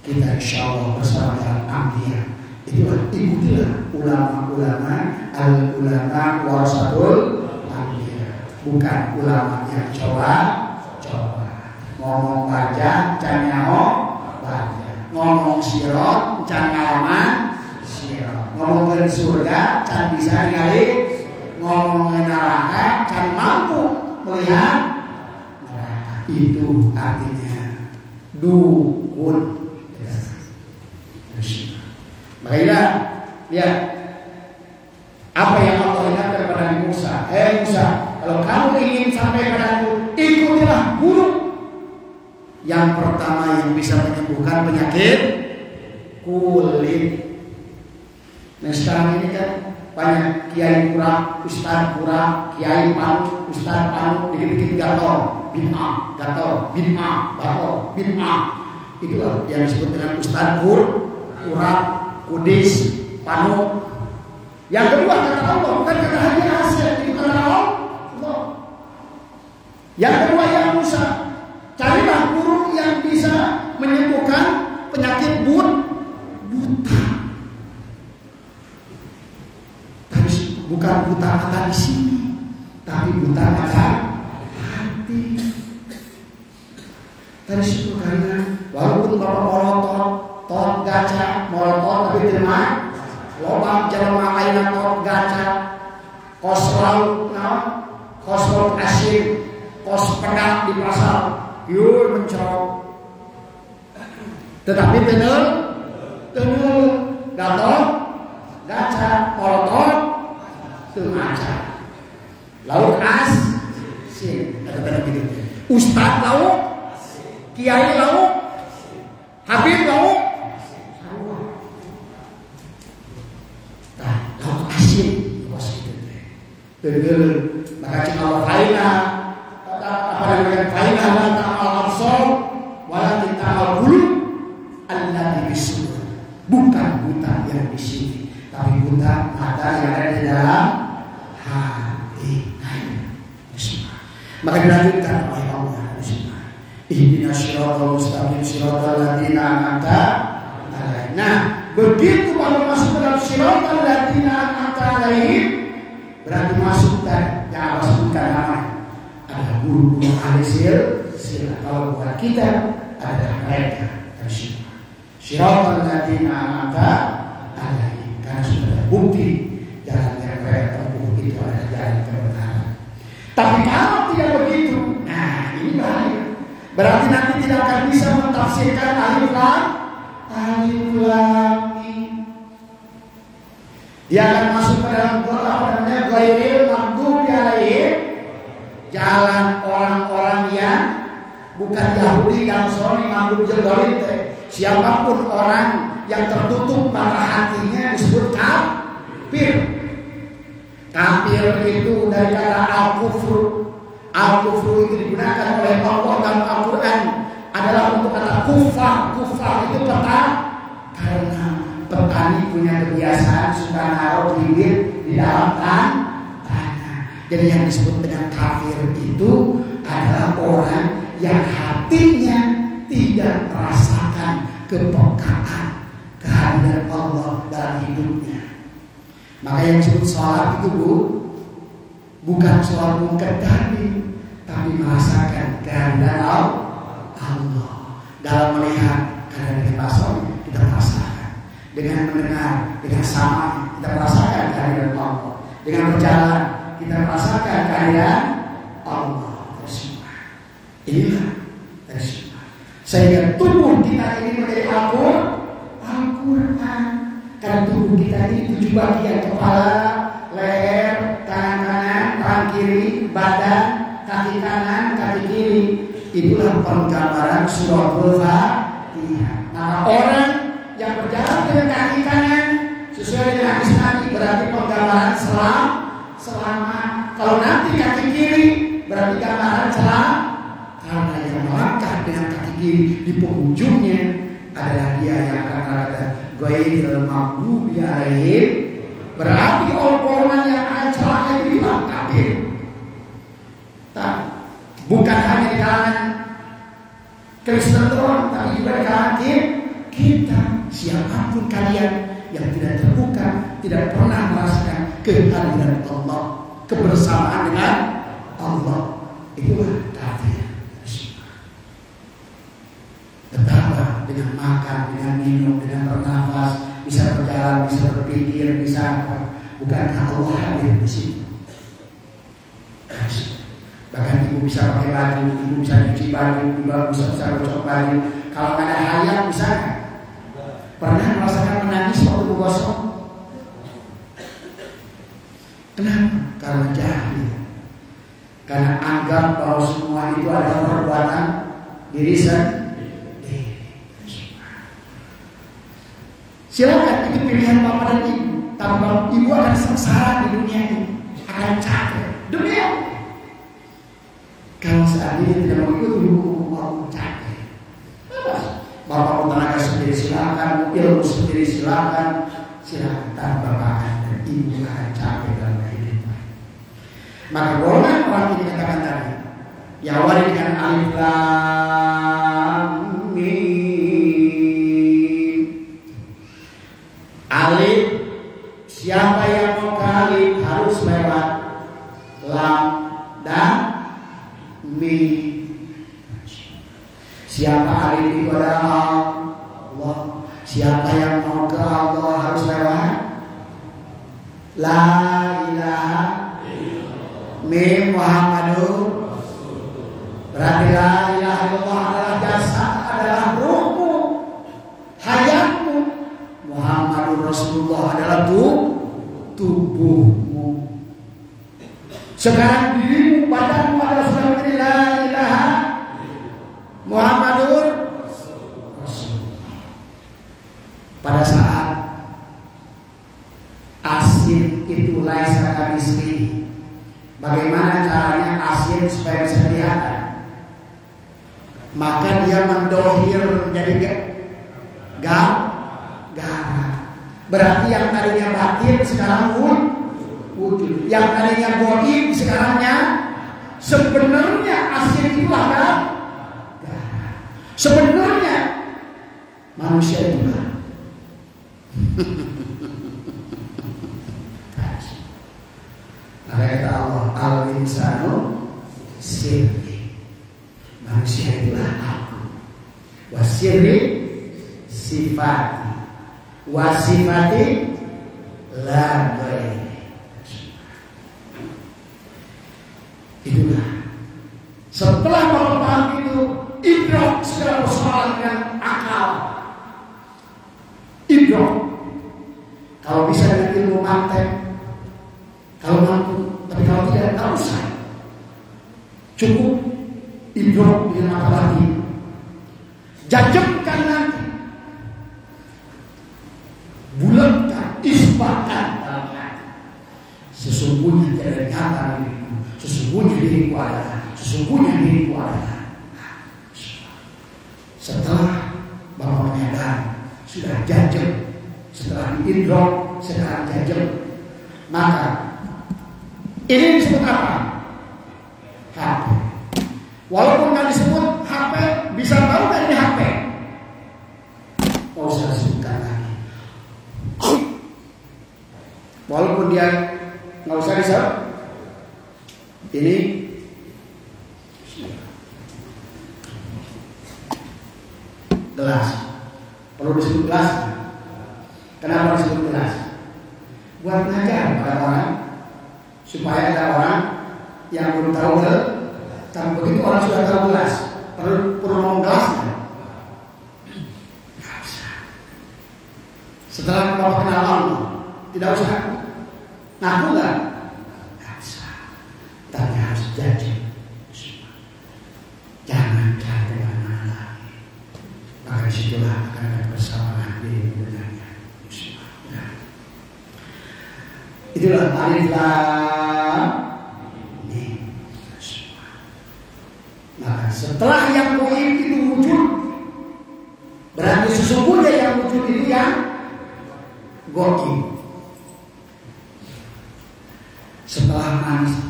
kita insyaallah bersama dengan anbiya. Itulah, ikutilah ulama-ulama, al-ulama warasatul anbiya, bukan ulama yang coba ngomong baca can nyaho baca, ngomong sirat can ngalaman sirat, ngomong ke surga can bisa ningali, ngomong ke neraka can mampu melihat neraka. Itu artinya dukun. Makanya lihat apa yang Allah ingatkan kepada Musa. Musa, kalau kamu ingin sampai padaku, ikutilah guru. Yang pertama yang bisa menyembuhkan penyakit kulit. Nah sekarang ini kan banyak kiai kurang, ustaz kurang, kiai paut. Ustaz Panu dikit-dikit gatal, bid'ah, gatal, bid'ah, gatal, bid'ah. Itulah yang disebut dengan Ustaz Kurap, Kudis, Panu. Yang kedua kata Allah, bukan kata Haji Asep, itu kata Allah. Yang kedua yang Musa, carilah guru yang bisa menyembuhkan penyakit buta. Tapi bukan buta mata di sini, tapi buta mata hati. Tadi situ karena walaupun bapak molotot, tot gaca, molotot tapi terima, lobang jelema ayeuna tot gaca, kos laut, kos laut asin, kos pedak di pasar, yur mencorok. Tetapi bener, gatot, gaca, molotot, termaca. Laut asin, kata-kata gitu. Ustad laut, kiai lauk, habib lauk, nah lauk asin, bos itu. Tegel, maka cina faina, apa namanya faina wala ta'al absar, wala ta'al bulu, Allah disuruh. Bukan buta yang di sini, tapi buta mata yang ada di dalam hati. Maka dilanjutkan oleh Allah. Ihdinas siratal mustaqim siratal ladzina an'amta alaihim. Nah, begitu kalau masuk ke dalam siratal ladzina an'amta alaihim, berarti masuk dan yang Allah sebutkan namanya ada guru-guru ahli sila. Kalau buat kita adalah mereka dari sini. Siratal ladzina an'amta alaihim, karena sudah terbukti jalan yang mereka tempuh itu adalah jalan kebenaran. Tapi kalau tidak begitu, nah ini bahaya. Berarti nanti tidak akan bisa mentafsirkan alif lam mim. Dia akan masuk ke dalam ghairil maghdubi alaihim, jalan orang-orang yang bukan Yahudi dan Nasrani, maghdub jeldolit. Siapapun orang yang tertutup mata hatinya disebut kafir. Kafir itu dari kata al-kufru. Al-kufru itu digunakan oleh Allah dalam Al-Quran adalah untuk kata kufar. Kufar itu petani. Karena petani punya kebiasaan suka naruh bibit di dalam tanah. Jadi yang disebut dengan kafir itu adalah orang yang hatinya tidak merasakan kepekaan kehadiran Allah dalam hidupnya. Maka yang disebut sholat itu bukan sholat mengkedari, tapi merasakan kehadiran Allah. Dalam melihat kehadiran pasal kita merasakan, dengan mendengar, dengan sama kita merasakan kehadiran Allah, dengan berjalan kita merasakan kehadiran Allah. Inilah terima. Sehingga tubuh kita ini menjadi Al-Quran. Karena tubuh kita ini 7 bagian: kepala, leher, tangan kanan, tangan kiri, badan, kaki kanan, kaki kiri. Itulah penggambaran suratul Fatihah. Nah, orang yang berjalan dengan kaki kanan sesuai dengan hadis Nabi berarti penggambaran selamat. Kalau nanti kaki kiri berarti gambaran selamat. Karena yang melangkah dengan kaki kiri di penghujungnya adalah dia yang akan ada ghairil maghdubi alaihim. Berarti orang yang celaka itu bilang kafir. Bukan hanya di kalangan Kristen doang, tapi juga di kalangan kita. Siapapun kalian yang tidak terbuka, tidak pernah merasakan kehadiran Allah, kebersamaan dengan Allah, itulah kafir. Betapa dengan makan, dengan minum, dengan bernafas, bisa berjalan, bisa berpikir, bisa apa? Bukankah Allah hadir di sini? Bahkan ibu bisa pakai baju, ibu bisa cuci baju, ibu bisa gosok baju. Kalau nggak ada hayat, bisa nggak? Pernah merasakan menangis waktu gosok? Kenapa? Karena jahil. Karena anggap bahwa semua itu adalah perbuatan diri sendiri. Silakan, itu pilihan bapak dan ibu. Tapi ibu akan sengsara di dunia ini, akan capek. Demi apa? tadi yang tidak mengikuti hukum Allah capek. Bapak mau tenaga sendiri silakan, ilmu sendiri silakan, tanpa bapak dan ibu akan capek dalam kehidupan. Maka golongan orang ini katakan tadi, ya awali dengan alif lam mim. Alif, siapa yang mau ke alif harus lewat lam dan mim. Siapa alif itu adalah Allah. Siapa yang mau ke Allah harus lewat la ilaha mim Muhammadur. Berarti la ilaha illallah adalah jasad, adalah ruhmu, hayatmu. Muhammadur Rasulullah adalah tubuhmu. Sekarang dirimu, badanmu adalah sudah menjadi la ilaha Muhammadur Rasulullah. Pada saat asin itu laisa kamisli, bagaimana caranya asin supaya bisa kelihatan? Maka dia mendohir menjadi gara. Berarti yang tadinya batin sekarang wujud. Yang tadinya goib sekarangnya sebenarnya asin itu adalah gara. Sebenarnya manusia itu maka kata Allah, al-insanu sirri, manusia itulah aku, wasirri sifati, wasifati la ghairi. Itulah setelah paham itu, idrak segala persoalan dengan akal. Idrak kalau bisa dengan ilmu mantek, kalau mampu, tapi kalau tidak, tak usah. Cukup idrak dengan mata batin. Jajemkan nanti, bulatkan, isbatkan dalam hati. Sesungguhnya tidak nyata diriku, sesungguhnya diriku adalah, sesungguhnya diriku adalah. Setelah Bapak menyadari, sudah jajem, setelah diidrak, sekarang jajem, maka ini disebut apa? HP. Walaupun nggak disebut HP, bisa tahu kan ini HP? Oh, saya sebutkan lagi. Walaupun dia nggak usah disebut, ini gelas. Perlu disebut gelas. Kenapa disebut gelas? Buat ngajar pada orang, supaya ada orang yang belum tahu tapi begitu orang sudah tahu gelas, perlu ngomong gelasnya. Tidak usah. Setelah Bapak kenal Allah, tidak usah ngaku nggak? Tidak usah. Tapi harus janji. Jangan cari dengan mana lagi. Maka disitulah akan ada persamaan diri dengannya. Itulah alif lam mim. Nah, setelah yang goib itu wujud, berarti sesungguhnya yang wujud itu yang goib. Setelah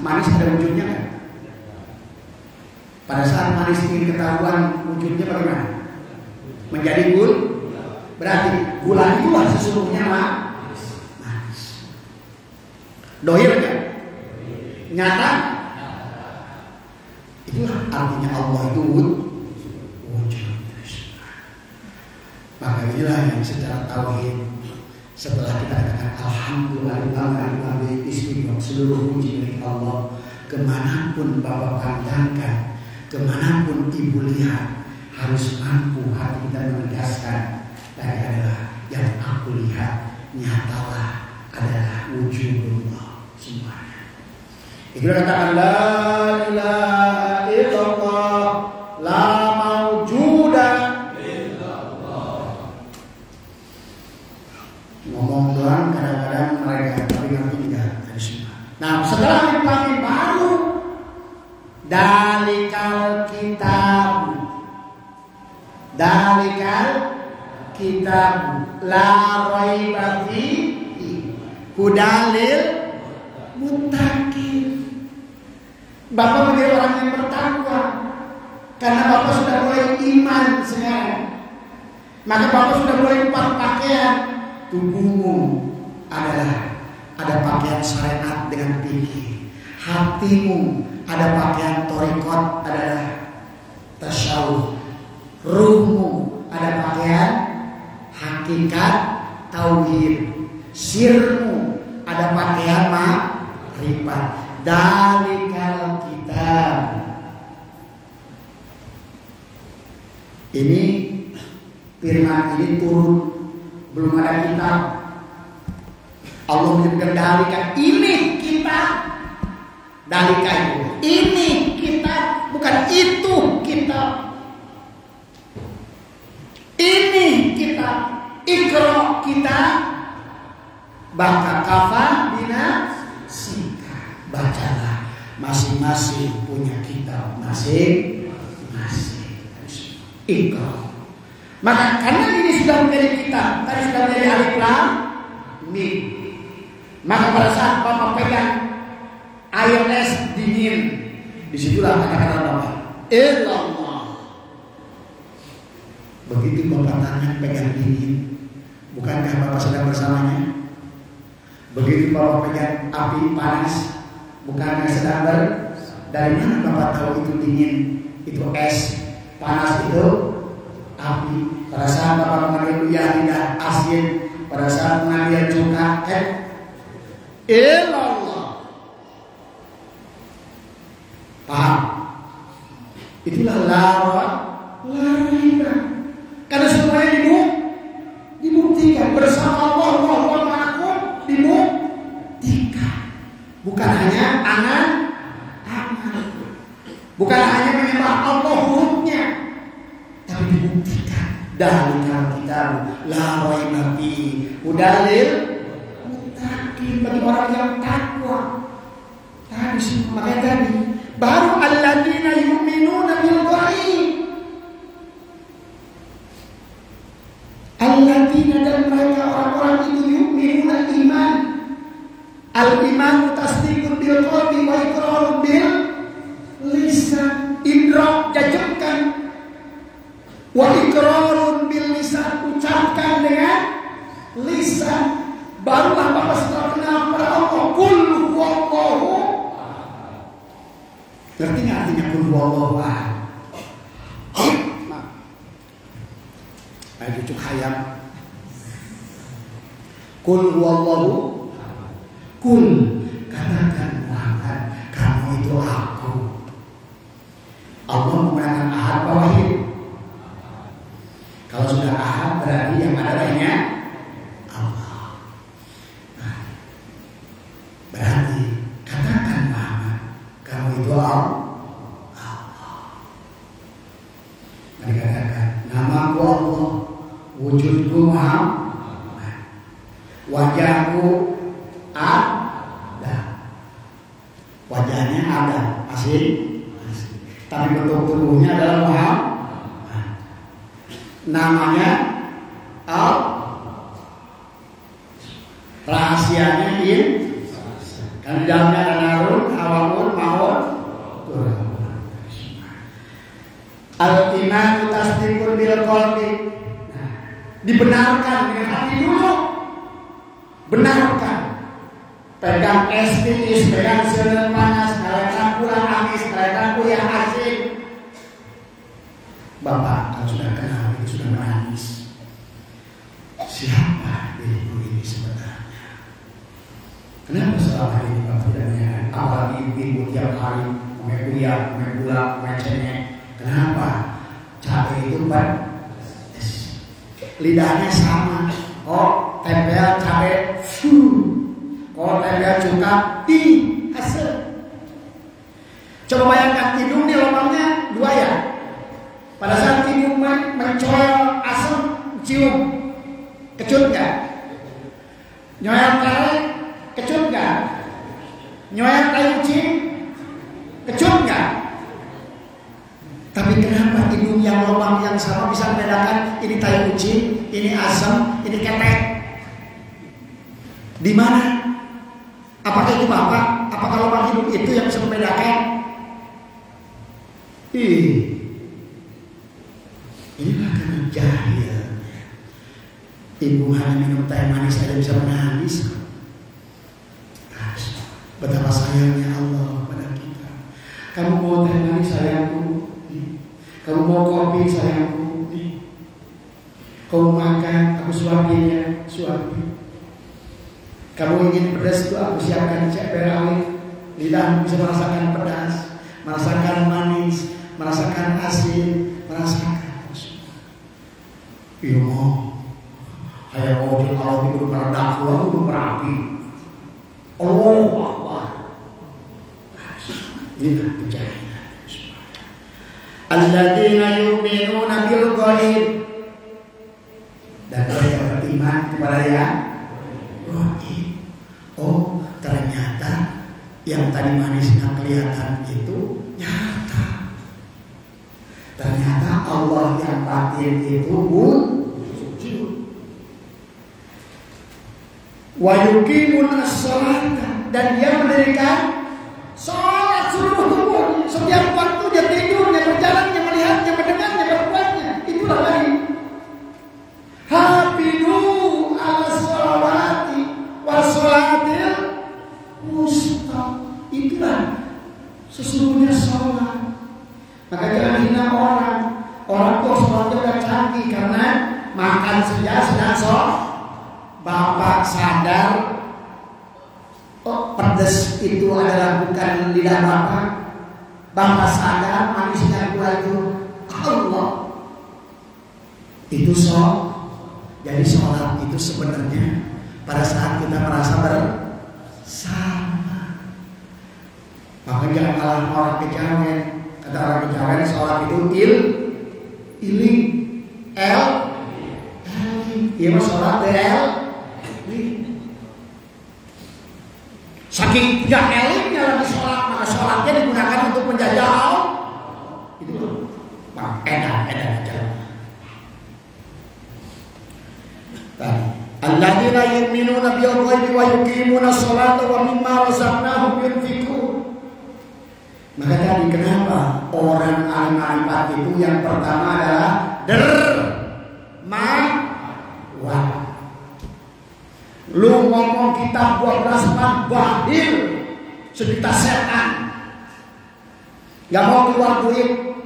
manis ada wujudnya kan? Pada saat manis ini ketahuan wujudnya bagaimana? Menjadi berarti gula itulah sesungguhnya manis. Dohir kan? Nyata? Itulah artinya Allah itu wujud. Maka inilah yang secara tauhid, setelah kita katakan alhamdulillah istighfar, seluruh puji milik Allah, kemanapun Bapak pandangkan, kemanapun Ibu lihat, harus mampu hati kita menegaskan tadi adalah yang aku lihat nyatalah adalah wujudullah semuanya. Itu katakan la ilaha illallah, la maujuda illallah. Ngomong doang kadang-kadang mereka tapi ngerti enggak dari semua. Nah setelah dipanggil baru Dalikal kitab la raiba fihi hudalil muttaqin. Bapak menjadi orang yang bertakwa karena Bapak sudah mulai iman sekarang. Maka Bapak sudah mulai pakaian tubuhmu adalah ada pakaian syariat dengan fikih. Hatimu ada pakaian torikot adalah tasyawuf. Ruhmu ada pakaian hakikat tauhid. Sirmu ada pakaian ma'rifat. Dalikal kitab. Ini firman ini turun belum ada kitab. Allah menyebutkan dalika, ini kitab. Dalika itu, ini kitab, bukan itu kitab. Ini kitab, ikra kita, baka kafa bina sika. Bacalah, masing-masing punya kitab, masing-masing. Ikra. Maka karena ini sudah menjadi kitab, tadi sudah menjadi alif lam mim. Maka pada saat Bapak pegang air es dingin, disitulah kata-kata Bapak illallah. Begitu Bapak tangan pegang dingin, bukankah Bapak sedang bersamanya? Begitu Bapak pegang api panas, bukankah sedang dari mana Bapak tahu itu dingin, itu es, panas itu api. Pada saat Bapak mengambil uyah lidah asin, pada saat mengambil cuka ilallah. Paham? Itulah lariba. Karena semuanya dibuktikan bersama Allah ma'akum, dibuktikan. Bukan hanya angan, bukan hanya menyembah Allah hurufnya, tapi dibuktikan. Dalikal kitab la raiba fihi hudalil muttaqin, bagi orang yang takwa. Makanya tadi baru alladzina yu'minuna bil ghaib. Alladzina, dan mereka orang-orang itu yu'minuna iman. Al-iman tasdiqun bil qalbi wa iqrarun bil lisan. Idrak jajabkan, wa iqrarun bil lisan, ucapkan dengan lisan. Barulah Bapak setelah kenal kepada Allah, qul huwallahu. Ngerti nggak artinya qul huwallahu ahad? Ayo cucuk hayam. Qul huwallahu, qul, katakan Muhammad, kamu itu aku. Allah menggunakan ahad wahid. Kalau sudah ahad berarti yang ada lainnya Allah. Nah, berarti katakan Muhammad, kamu itu Allah. Mari katakan, namaku Allah, wujudku Muhammad, wajahku ada. Wajahnya ada, masih. Tapi bentuk tubuhnya adalah Muhammad. Namanya rahasianya kan di dalamnya ada narun, hawamun, maun, al-iman tasdiqun bil qalbi. Dibenarkan dengan hati dulu. Benarkan. Pegang es titis, pegang selen panas, kalian pula amis, kalian pula asin. Bapak kalau sudah kenal itu sudah menangis. Siapa diriku ini sebenarnya? Kenapa selama ini Bapak tidak menyadari? Apalagi ibu tiap hari main kuliah, main gula, main cengek. Kenapa? Cabai itu lidahnya sama. Oh, tempel cabai, oh tempel cuka, hasil. Coba bayangkan hidung nih lubangnya 2 ya. Pada saat hidung mencoel asam, cium, kecut nggak? Nyoel karet, kecut nggak? Nyoel kayu cing, kecut nggak? Tapi kenapa hidung yang lubang yang sama bisa membedakan ini tai kucing, ini asam, ini ketek? Di mana? Apakah itu Bapak? Apakah lubang hidung itu yang bisa membedakan? Inilah karena jahil. Ibu hanya minum teh manis saja bisa menangis. Betapa sayangnya Allah pada kita. Kamu mau teh manis sayangku, kamu mau kopi sayangku, kamu makan aku suapin ya, suapin. Kamu ingin pedas itu aku siapkan cabai rawit. Lidah bisa merasakan pedas, merasakan manis, merasakan asin, merasakan semua. Iya mau, saya mau kalau itu meredak keluar itu berapi. Oh, Allah. Inilah kejahilan. Alladzina yu'minuna bil ghaib. Dan mereka beriman kepada yang gaib. Oh, ternyata yang tadi manisnya kelihatan itu nyata. Ternyata Allah yang batin itu wujud. Wa yuqimun as-salata, dan dia mendirikan salat seluruh tubuh. Setiap waktu dia tidur, dia berjalan, dia melihat, dia mendengar, dia berbuatnya. Itulah tadi. Hafidu ala-sholawati wa-sholatil wusta. Itulah sesungguhnya sholat. Maka jangan hina orang. Orang kok sholatnya udah canggih karena makan saja sedang sholat. Bapak sadar, oh pedas itu adalah bukan lidah Bapak. Bapak sadar manisnya gula itu Allah. Itu sholat. Jadi sholat itu sebenarnya pada saat kita merasa bersama. Maka jangan kalah orang kejawen. Kata orang kejawen, sholat itu ili iya mas sholat saking tidak eliknya lagi sholat, maka sholatnya digunakan untuk menjajal. Itu edan aja. Tadi alladzina yu'minuna bil ghaibi wa yuqimuna sholata wa mimma razaqnahum yunfiqun. Maka tadi kenapa orang alim-alimat itu yang pertama adalah dermawan. Lu ngomong kitab 12 bab bahil sejuta setan, gak mau keluar duit.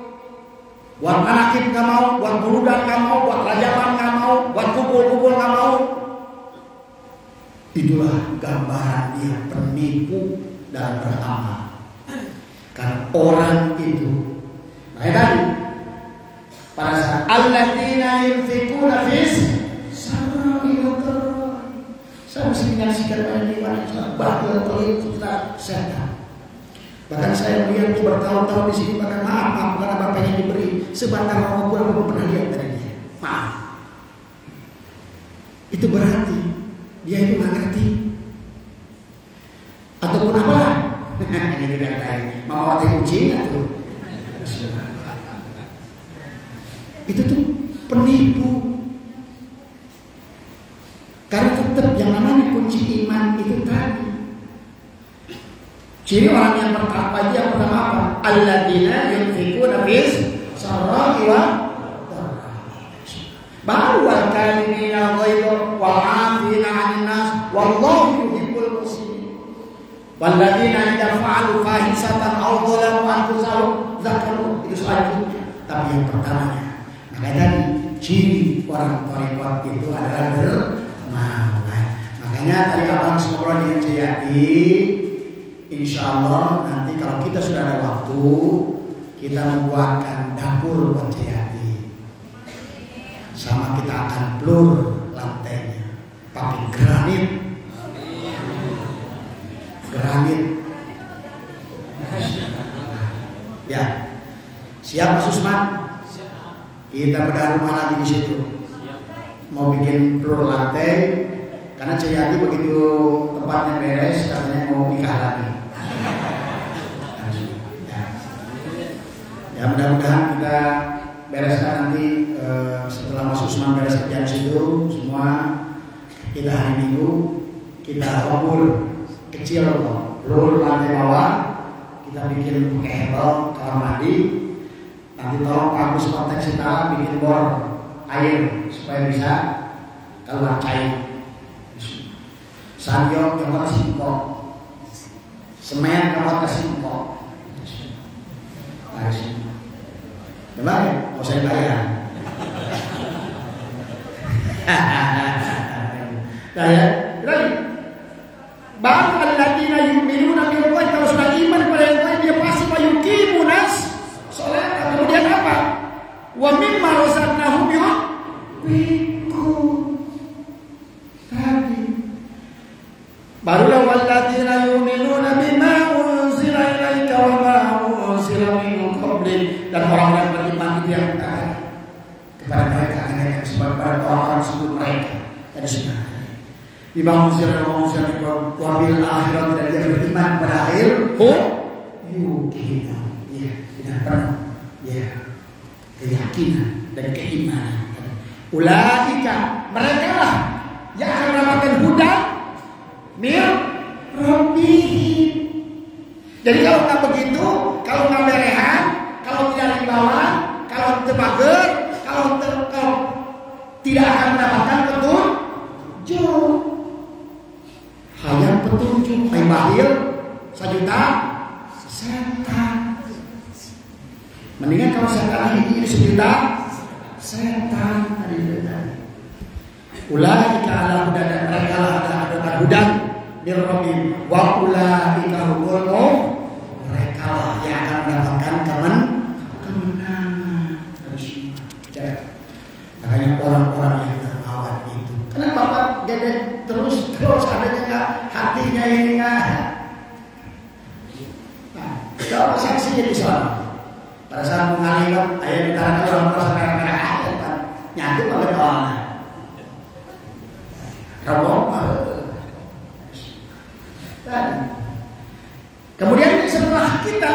Buat manakib gak mau, buat burudan gak mau, buat rajaban gak mau, buat kubul-kubul gak mau. Itulah gambaran dia penipu dalam beramal. Karena orang itu, nah tadi pada saat alladzina yunfiquna fis sarra'i wad dharra. Saya mesti menyaksikan orang di mana bakal pelit kita setan. Bahkan saya melihat bertahun-tahun di sini, bahkan maaf karena bapaknya diberi sebatang rokok pun aku pernah lihat dari dia. Maaf. Itu berarti dia itu nggak ngerti. Ataupun apa? Ini tidak tahu. Mau hati kucing atau? Itu tuh penipu. Karena tetap yang namanya kunci iman itu tadi. Ciri orang yang bertakwa itu yang pertama apa? Alladzina yunfiquna fis sarra'i wa dharra. Baru al-kalimina ghaiba wal 'afina 'anil nas wallahu yuhibbul muhsinin. Walladzina idza fa'alu fahisatan aw dhalamu anfusahum dzakaru. Itu selanjutnya. Tapi yang pertamanya, maka tadi ciri orang tarekat itu adalah dermawan. Makanya tadi abang ngobrol dengan Jayati. Insya Allah nanti kalau kita sudah ada waktu, kita membuatkan dapur buat Jayati. Sama kita akan blur lantainya pakai granit. Ya, siap Mas Usman? Kita bedah rumah lagi di situ. Mau bikin blur lantai, karena Jayati begitu tempatnya beres, katanya mau nikah lagi. Ya mudah-mudahan kita bereskan nanti setelah Mas Usman beres kerjaan situ semua. Kita hari Minggu kita lembur kecil lur lantai bawah, kita bikin pakai hebel kamar mandi. Nanti tolong Agus kontak kita bikin bor air supaya bisa keluar cair. Sanyo keluar singkok, semen keluar singkok. Coba ya, mau saya bayar. Nah ya, berarti baru alladzina yu'minuna bil ghaib, kalau sudah iman kepada yang lain dia pasti yuqimunas salat. Kemudian apa? Wa mimma razaqnahum yunfiqun. Tadi barulah walladzina yu'minuna bima unzila ilaika wa ma unzila min qablik, dan orang-orang beriman itu yang kepada mereka yang sebab orang-orang sebut mereka tadi sudah dibangun secara manusia wabil akhirat, dan dia beriman pada akhir yuqina, ya tidak pernah ya keyakinan dan keimanan. Ulaika mereka lah yang akan mendapatkan hudan mir rabbihim. Jadi kalau nggak begitu, kalau nggak berehan, kalau tidak himbauan, kalau terbager, kalau tidak akan mendapatkan petunjuk. Hayang petunjuk, hayang bahil, 1 juta setan. Mendingan kalau setan ini 1 juta setan tadi. Ulaika ala hudan, dan mereka lah ada hudan mir rabbihim wa ulaika humul mereka lah yang akan mendapatkan kemenangan. Makanya orang-orang yang termawan itu, karena Bapak gede terus adanya nggak hatinya ini nggak. Nah, kalau saksi di sana pada saat mengalihkan ayat ditanya orang-orang sekarang nyatu pada kawan Rabong. Kemudian setelah kita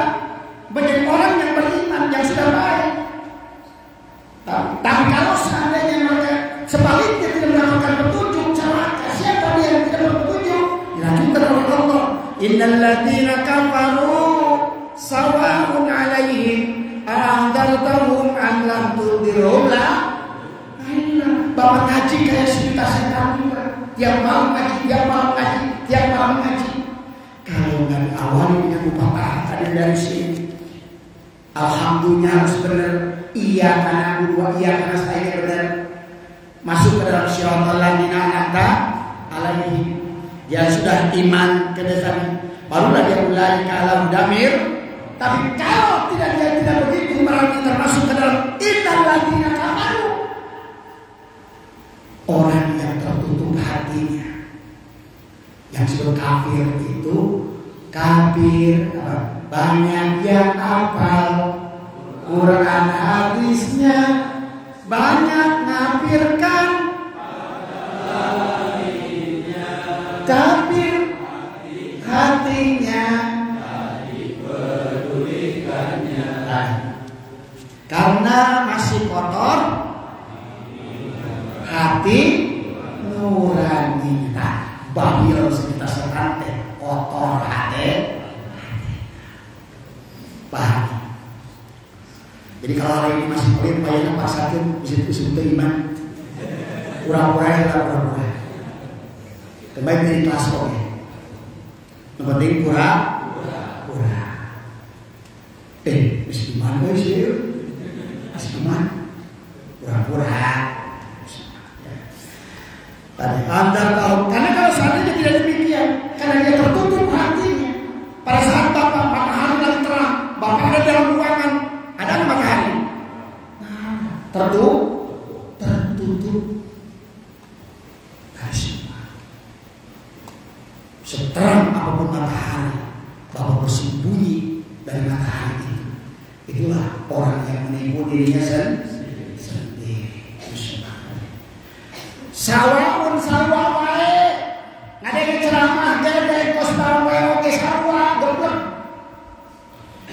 menjadi orang yang beriman, yang sudah baik, tapi kalau seandainya mereka sebaliknya tidak mendapatkan petunjuk, celaka siapa dia yang tidak berpetunjuk? Dilanjutkan oleh Allah, innal ladzina kafaru sawa'un 'alaihim a'andzartahum am lam tunzirhum la. Bapak ngaji kayak cerita setan juga. Tiap malam ngaji, tiap malam ngaji, tiap malam ngaji. Kalau nggak diawali dengan upah ada dari sini, alhamdulillah harus benar. Iya karena dua, iya karena saya benar. Masuk ke dalam syaratul ladina an'amta alaihim, dia sudah iman ke dasar, barulah dia mulai kalam damir. Tapi kalau dia tidak begitu, berarti termasuk ke dalam innal ladina kafaru, orang yang tertutup hatinya. Yang disebut kafir itu kafir banyak yang hafal Quran hadisnya, banyak ngafirkan kafir hatinya, karena masih kotor hati nurani. Babil kita sekante kotor hati. Paham? Jadi kalau hari ini masih pelit, bayangnya pasakin disitu iman. Pura-pura ya, pura-pura. Terbaik dari kelas kok ya. Yang penting pura-pura. Masih iman guys ya? Masih iman? Pura-pura. Antar tahu, karena kalau seandainya tidak demikian, karena dia tertutup hatinya. Pada saat Bapak matahari lagi terang, Bapak ada dalam ruangan, ada matahari, tertutup. Seterang apapun matahari, Bapak bersembunyi dari matahari itu. Itulah orang yang menipu dirinya sendiri. Sawaun sawa wae, ngadenge ceramah gede kos bawe oke sawa goblok.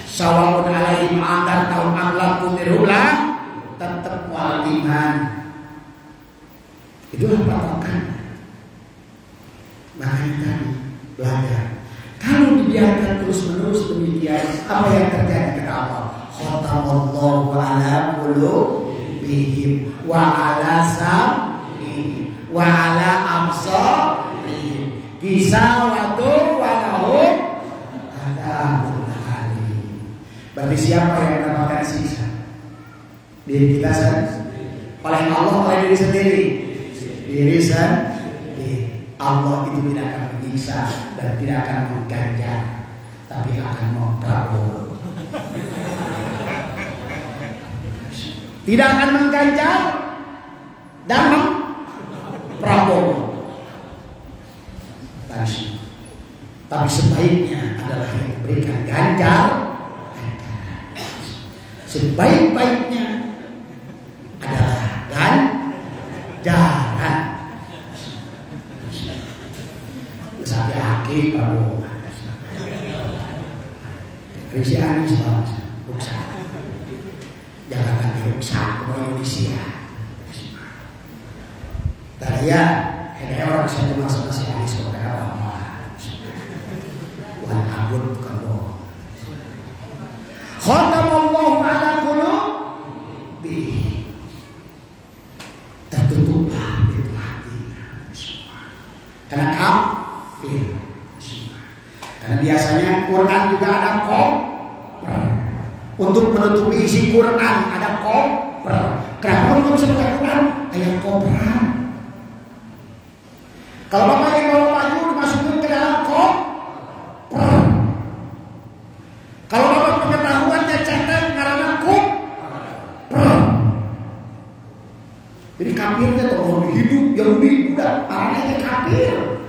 Sawaun alaihim antar taun amlam kunirula Itulah patokan. Makanya tadi belajar. Kalau dibiarkan terus-menerus demikian, apa yang terjadi kepada Allah? Khatamallahu ala qulubihim wa ala sam'ihim wa ala absarihim gisawatun wa lahum adzabun alim. Berarti siapa yang mendapatkan siksa? Diri kita sendiri. Oleh Allah, oleh diri sendiri. Diri sendiri. Allah itu tidak akan menyiksa dan tidak akan mengganjar, tapi akan memperabur. Tidak akan mengganjar dan memperabur. Tapi sebaiknya adalah yang memberikan ganjar. Sebaik-baiknya adalah ganjaran. Sampai akhir Prabowo. Risi Anies Ruksa. Jangan lagi Ruksa ke Indonesia. Tadi ya, ada orang saya masuk nasi Anies kepada Allah. Tuhan ampun bukan bohong. Khatamallahu ala qulubihim. Tertutuplah pintu hati. Karena kafir. Karena biasanya Quran juga ada koper. Untuk menutupi isi Quran ada koper. Kenapa untuk sebagai Quran ayat koperan? Kalau Bapak yang bawa baju dimasukin ke dalam koper. Kalau Bapak pengetahuannya cetek karena koper. Jadi kafirnya orang hidup Yahudi Buddha arahnya kafir.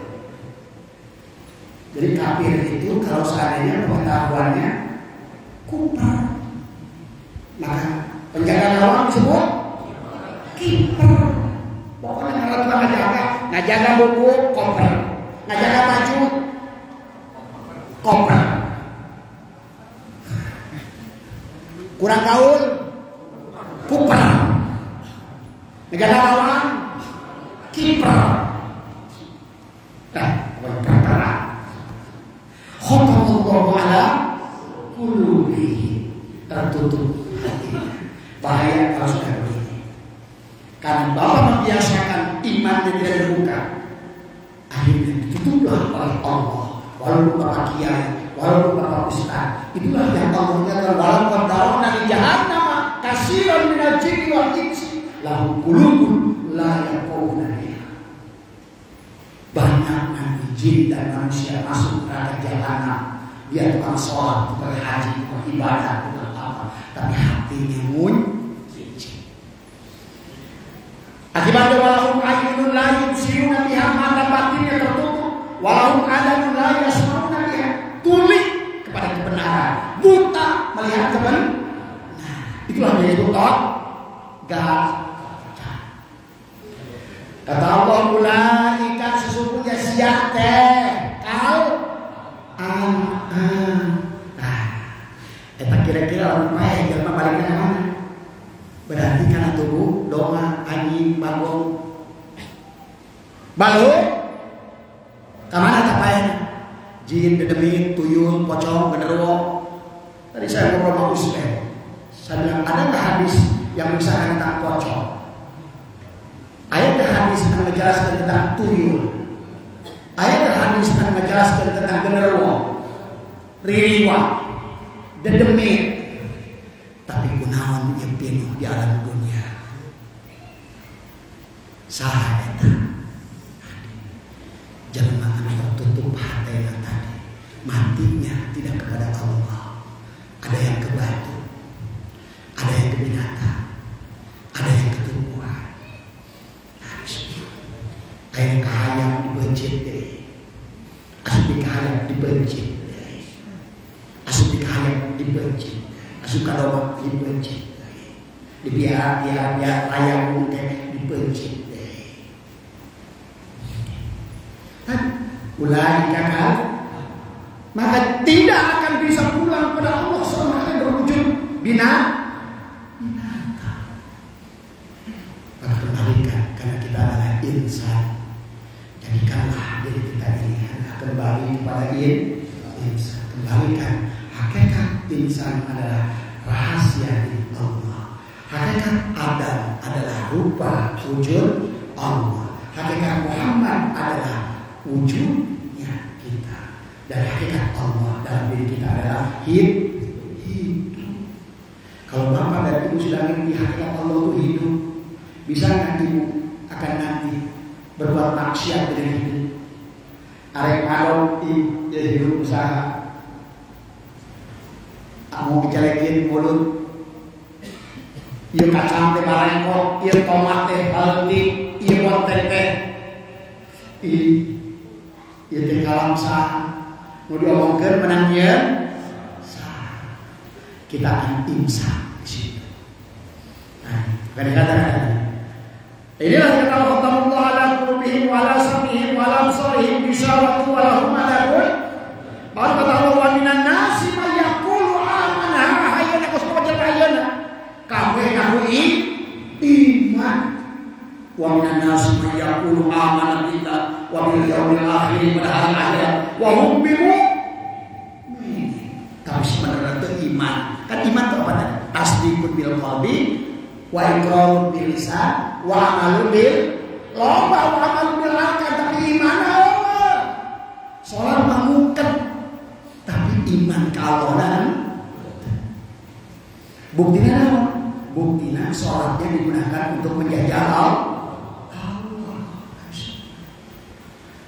Jadi kafir itu kalau seandainya pengetahuannya kupar, maka penjaga gawang disebut kiper. Pokoknya kalau tukang ngajaga buku koper, ngajaga baju koper, kurang gaul kuper, ngajaga gawang kiper. Khatamallahu ala qulubihim. Tertutup hatinya. Bahaya kalau sudah begini. Karena Bapak membiasakan imannya tidak terbuka, akhirnya ditutuplah oleh Allah. Walaupun Bapak kiai, walaupun Bapak ustaz, itulah yang Allah nyatakan walaupun darahna di jahannam kasiran minal jinni wal insi lahum qulubun la yafqahuna biha. Banyak nanti jin dan manusia masuk neraka jahanam. Dia tukang sholat, tukang haji, tukang ibadah, tukang apa, tapi hatinya muncul. Akibatnya walahum ayunun la yubsiruna biha, mata batinnya tertutup. Walahum adanun la yasma'una biha, tuli kepada kebenaran, buta melihat kebenaran. Nah, itulah yang disebut gak. Kata Allah, ulaika sesungguhnya siap kal eta kira-kira orang payah jelma baliknya mana? Berarti karena tubuh doa anjing bagong balu kamana tak payah? Jin, dedemit, tuyul, pocong, genderuwo. Tadi saya ngobrol sama Usman. Saya bilang ada nggak hadis yang bisa tentang pocong? Ayat hadis yang menjelaskan tentang tuyul. Ayat hadis yang menjelaskan tentang genderuwo, ririwa, dedemit. Tapi kunaon yang penuh di alam dunia. Saha eta? Jelma tertutup hati yang tadi. Matinya tidak kepada Allah. Ada yang ke batu, ada yang ke binatang, ada yang ke tumbuhan. Kayak kahayang dibencit deh, asup kahayang dibencit deh, asup kahayang dibencit, asup kalawak dibencit deh, dibiar ayam mungkin dibencit deh. Kan ulai kakak, maka tidak akan bisa pulang pada Allah selama ada berwujud binatang. Maka kembalikan karena kita adalah insan. Jadikanlah diri kita ini kembali kepada insan. Kembalikan hakikat insan adalah rahasia di Allah. Hakikat Adam adalah rupa wujud Allah. Hakikat Muhammad adalah wujudnya kita. Dan hakikat Allah dalam diri kita adalah hidup. Kalau Bapak dan Ibu sudah ngerti hakikat Allah itu hidup, bisa nggak Ibu akan nanti berbuat maksiat dengan hidup? Arek malon di hidup usaha, mau dicelekin mulut, iya kacang teh barengkok, iya tomat teh halti, iya wortel teh, iya teh kalamsa, mau diomongkan menangnya, kita akan imsak di situ. Nah, kadang-kadang inilah kata Allah ala qulubihim wa ala sam'ihim wa ala absarihim bisyawatu wa lahum adabun. Baru kata Allah wa minan nasi may yaqulu amanna hayyana kusma jalana. Kabeh ngaku iman. Wa minan nasi may yaqulu amanna billah wa bil yaumil akhir wa al akhir wa hum bimu'min. Tapi sebenarnya itu iman. Kan iman itu apa tadi? Tasdiqun bil qalbi wa iqrarun bil lisan wa amalun bil loba wa amalun bil arkan. Tapi iman Allah salat mangungket, tapi iman ka Allah dan buktinya apa? Buktinya salatnya digunakan untuk menjajal Allah.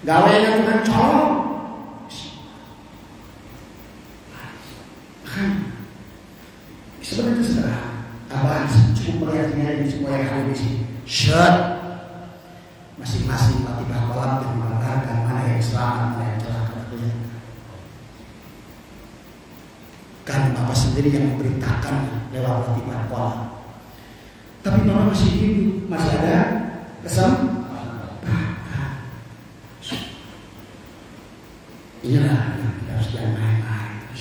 Gawean dengan colok. Sebenarnya sederhana. Apaan cukup melihatnya ini semua yang ada di sini. Shut. Masing-masing patibah kolam yang mengatakan mana yang selamat, mana yang celaka. Kan Bapak sendiri yang memberitakan lewat patibah kolam. Tapi Bapak masih hidup, masih ada kesempatan. Inilah yang kita harus jangan main-main.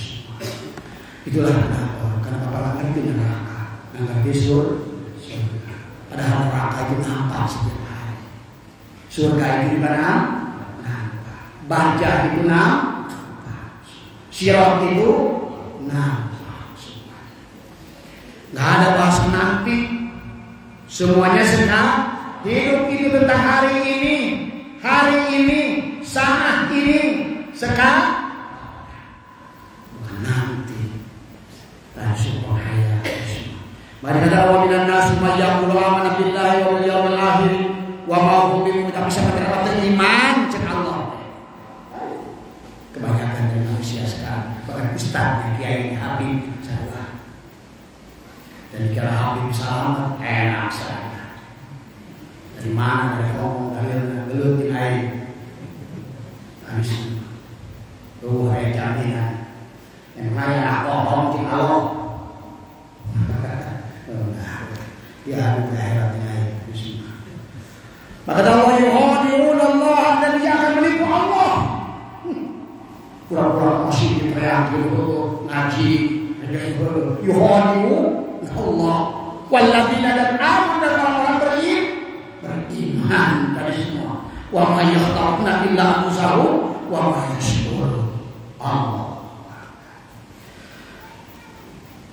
Itulah kenapa. Karena Bapak langgar itu neraka, ngerti surga. Padahal neraka itu nampak setiap hari. Surga itu di mana? Nampak. Baca itu nampak. Sirat itu nampak. Nggak ada bahasa nanti. Semuanya senang. Hidup itu tentang hari ini, saat ini, sekarang. Mari kata Allah minan nasi may yaqulu amanna billahi wal yawmil akhir wa ma hum bimu'minin. Tapi siapa yang beriman kepada Allah? Kebanyakan dari manusia sekarang, bahkan ustaznya, kiainya, Habib salah. Dan kira Habib selamat enak saja. Dari mana? Dari ngomong, dari gelutin air. Habis hai jaminan. Yang lain aku ngomong Allah. Ya akhiratnya bismillah. Maka Allah yuhadiun Allah, dan dia akan menipu Allah. Pura-pura masih teriak dulu ngaji, yuhadiun Allah. Walladzina dan amanu, dan orang beriman tadi semua. Wa may yakhta'una illa anfusahum wa ma yashkurun. Allah.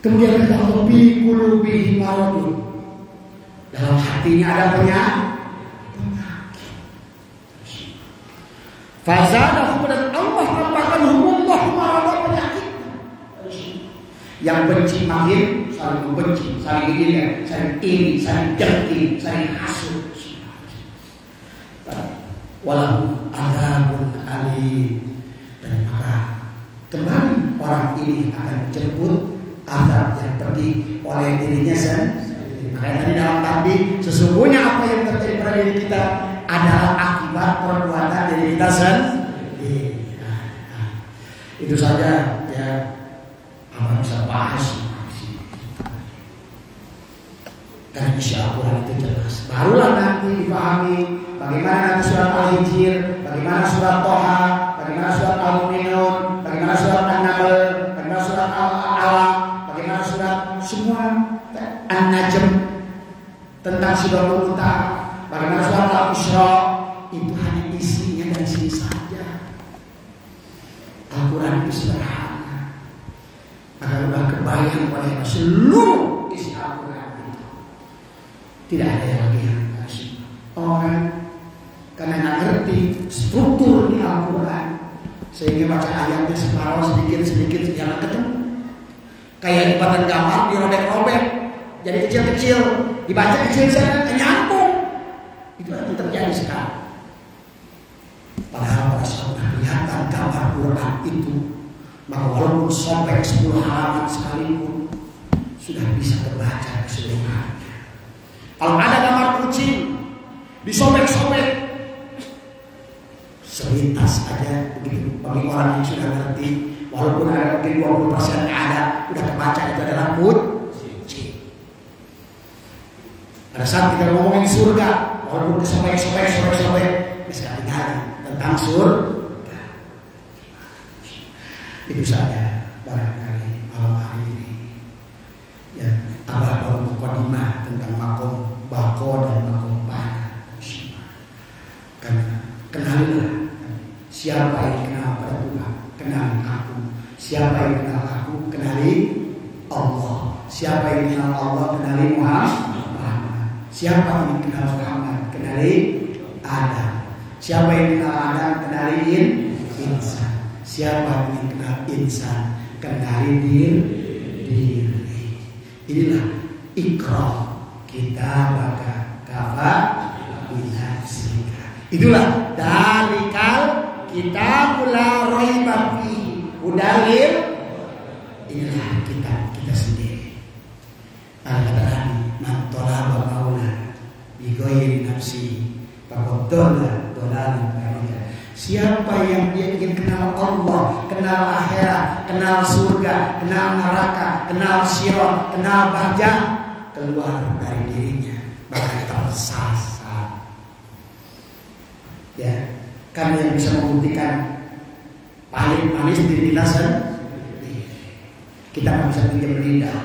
Kemudian kata Allah bi qulubihim maradun. Dalam hatinya ada penyakit. Fazadahum, dan Allah tambahkan Allah marad penyakit. Yang benci makin saling membenci, saling iri, saling dengki, saling hasut. Walau adabun alim, dan maka kembali orang ini akan dijemput azab yang pedih oleh dirinya sendiri. Makanya tadi dalam takbir, sesungguhnya apa yang terjadi pada diri kita adalah akibat perbuatan diri kita sendiri. Itu saja ya, apa bisa bahas. Dan isi Al-Quran itu jelas. Barulah nanti dipahami bagaimana nanti surat Al-Hijr, bagaimana surat Toha, bagaimana surat Al-Mu'minun, bagaimana surat An-Naml, bagaimana surat Al-Alaq, bagaimana surat semua An-Najm, tentang Sidratul Muntaha, bagaimana surat Al-Isra, ngaji saja. Al-Quran itu sederhana. Agar udah kebayang oleh seluruh isi Al-Quran itu. Tidak ada yang lagi yang kasih. Orang karena nggak ngerti struktur di Al-Quran, sehingga baca ayatnya separuh sedikit jangan ketemu. Kayak dipasang gambar dirobek-robek, jadi kecil-kecil, dibaca kecil saja nyambung. Itu yang terjadi sekarang. Padahal pada saat kelihatan gambar Quran itu, maka walaupun sobek 10 halaman sekalipun sudah bisa terbaca keseluruhannya. Kalau ada gambar kucing disobek-sobek selintas aja begitu, bagi orang yang sudah ngerti, walaupun ada mungkin 20% ada, udah terbaca itu adalah kucing. Pada saat kita ngomongin surga, walaupun disobek-sobek, bisa tinggal tentang surga. Itu saja barangkali malam hari ini. Ya, apa mukadimah tentang makom bako dan makom bana. Karena kenalilah siapa yang kenal pada Tuhan, kenali aku. Siapa yang kenal aku, kenali Allah. Siapa yang kenal Allah, kenali Muhammad. Siapa yang kenal Muhammad, kenali Adam. Siapa yang kenal Adam, kenali insan. Siapa yang kenal insan, kenali diri. Inilah ikra kita baka kafa binafsika. Itulah dalikal kita mula raiba fihi hudalil. Inilah kita sendiri. Al-Qur'an man talaba maula bi ghairi nafsi faqad dalla dalalan ba'ida. Siapa yang dia ingin kenal Allah, kenal akhirat, kenal surga, kenal neraka, kenal sirat, kenal barzakh, keluar dari dirinya, maka tersesat. Ya, karena yang bisa membuktikan paling manis diri kita sendiri. Kita nggak bisa pinjam lidah.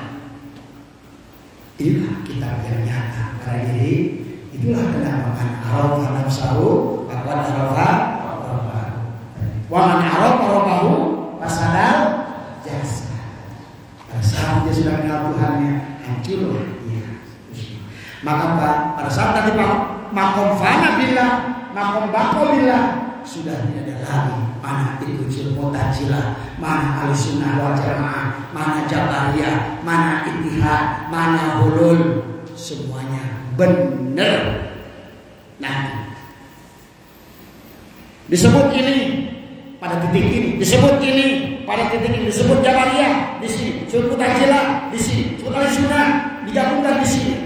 Inilah kitab yang nyata pada diri. Itulah kenapa kan arafa nafsahu faqad arafa rabbahu. Wa man arafa rabbahu fasadal jasa. Pada saat dia sudah kenal Tuhannya, hancurlah dia. Maka pada saat tadi makom fana billah, makom bako billah, sudah tidak ada lagi mana ikut Mu'tazilah, mana Ahlussunnah wal Jamaah, mana Jabariyah, mana Ittihad, mana Hulul, semuanya benar. Nah, disebut ini pada titik ini, disebut ini pada titik ini, disebut Jabariyah di sini, disebut Mu'tazilah di sini, disebut Ahlussunnah digabungkan di sini.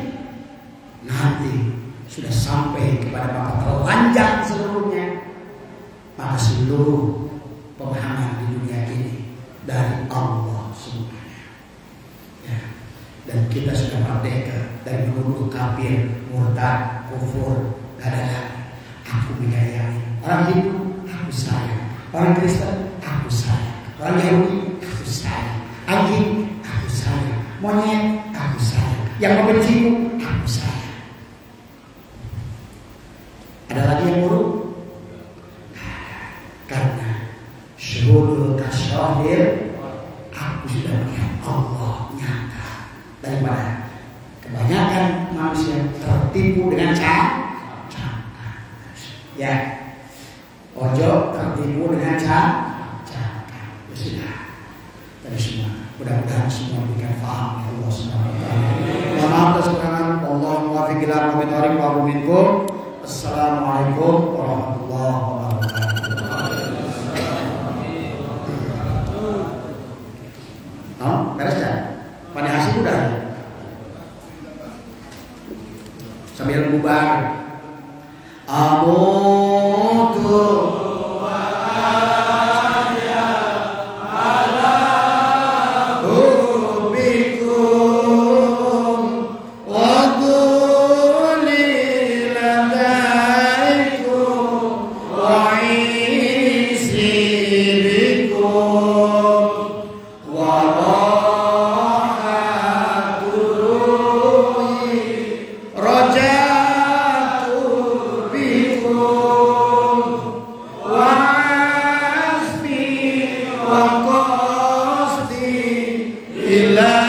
Nanti sudah sampai kepada maka telanjang seluruhnya, maka seluruh pemahaman di dunia ini dari Allah semuanya. Ya. Dan kita sudah merdeka dari menuduh kafir, murtad, kufur, gak ada lagi. Aku menyayangi orang Hindu, aku sayang. Orang Kristen, aku sayang. Orang Yahudi, aku sayang. Anjing, aku sayang. Monyet, aku sayang. Yang membenciku, aku sayang. Ada lagi yang buruk? Karena syuhudul kasyahir, aku sudah melihat Allah nyata. Daripada kebanyakan manusia tertipu dengan cara. Ya, ojo tertipu dengan cara. Ya sudah. Dari semua, mudah-mudahan semua diberikan faham ya Allah Subhanahu wa taala. Mohon maaf atas kekurangan. Allah muwaffiq ila aqwamit thoriq wa minkum. Assalamualaikum warahmatullahi wabarakatuh. Beres ya? Pada hasil udah sambil bubar. Amutu Rojatu bikum إلا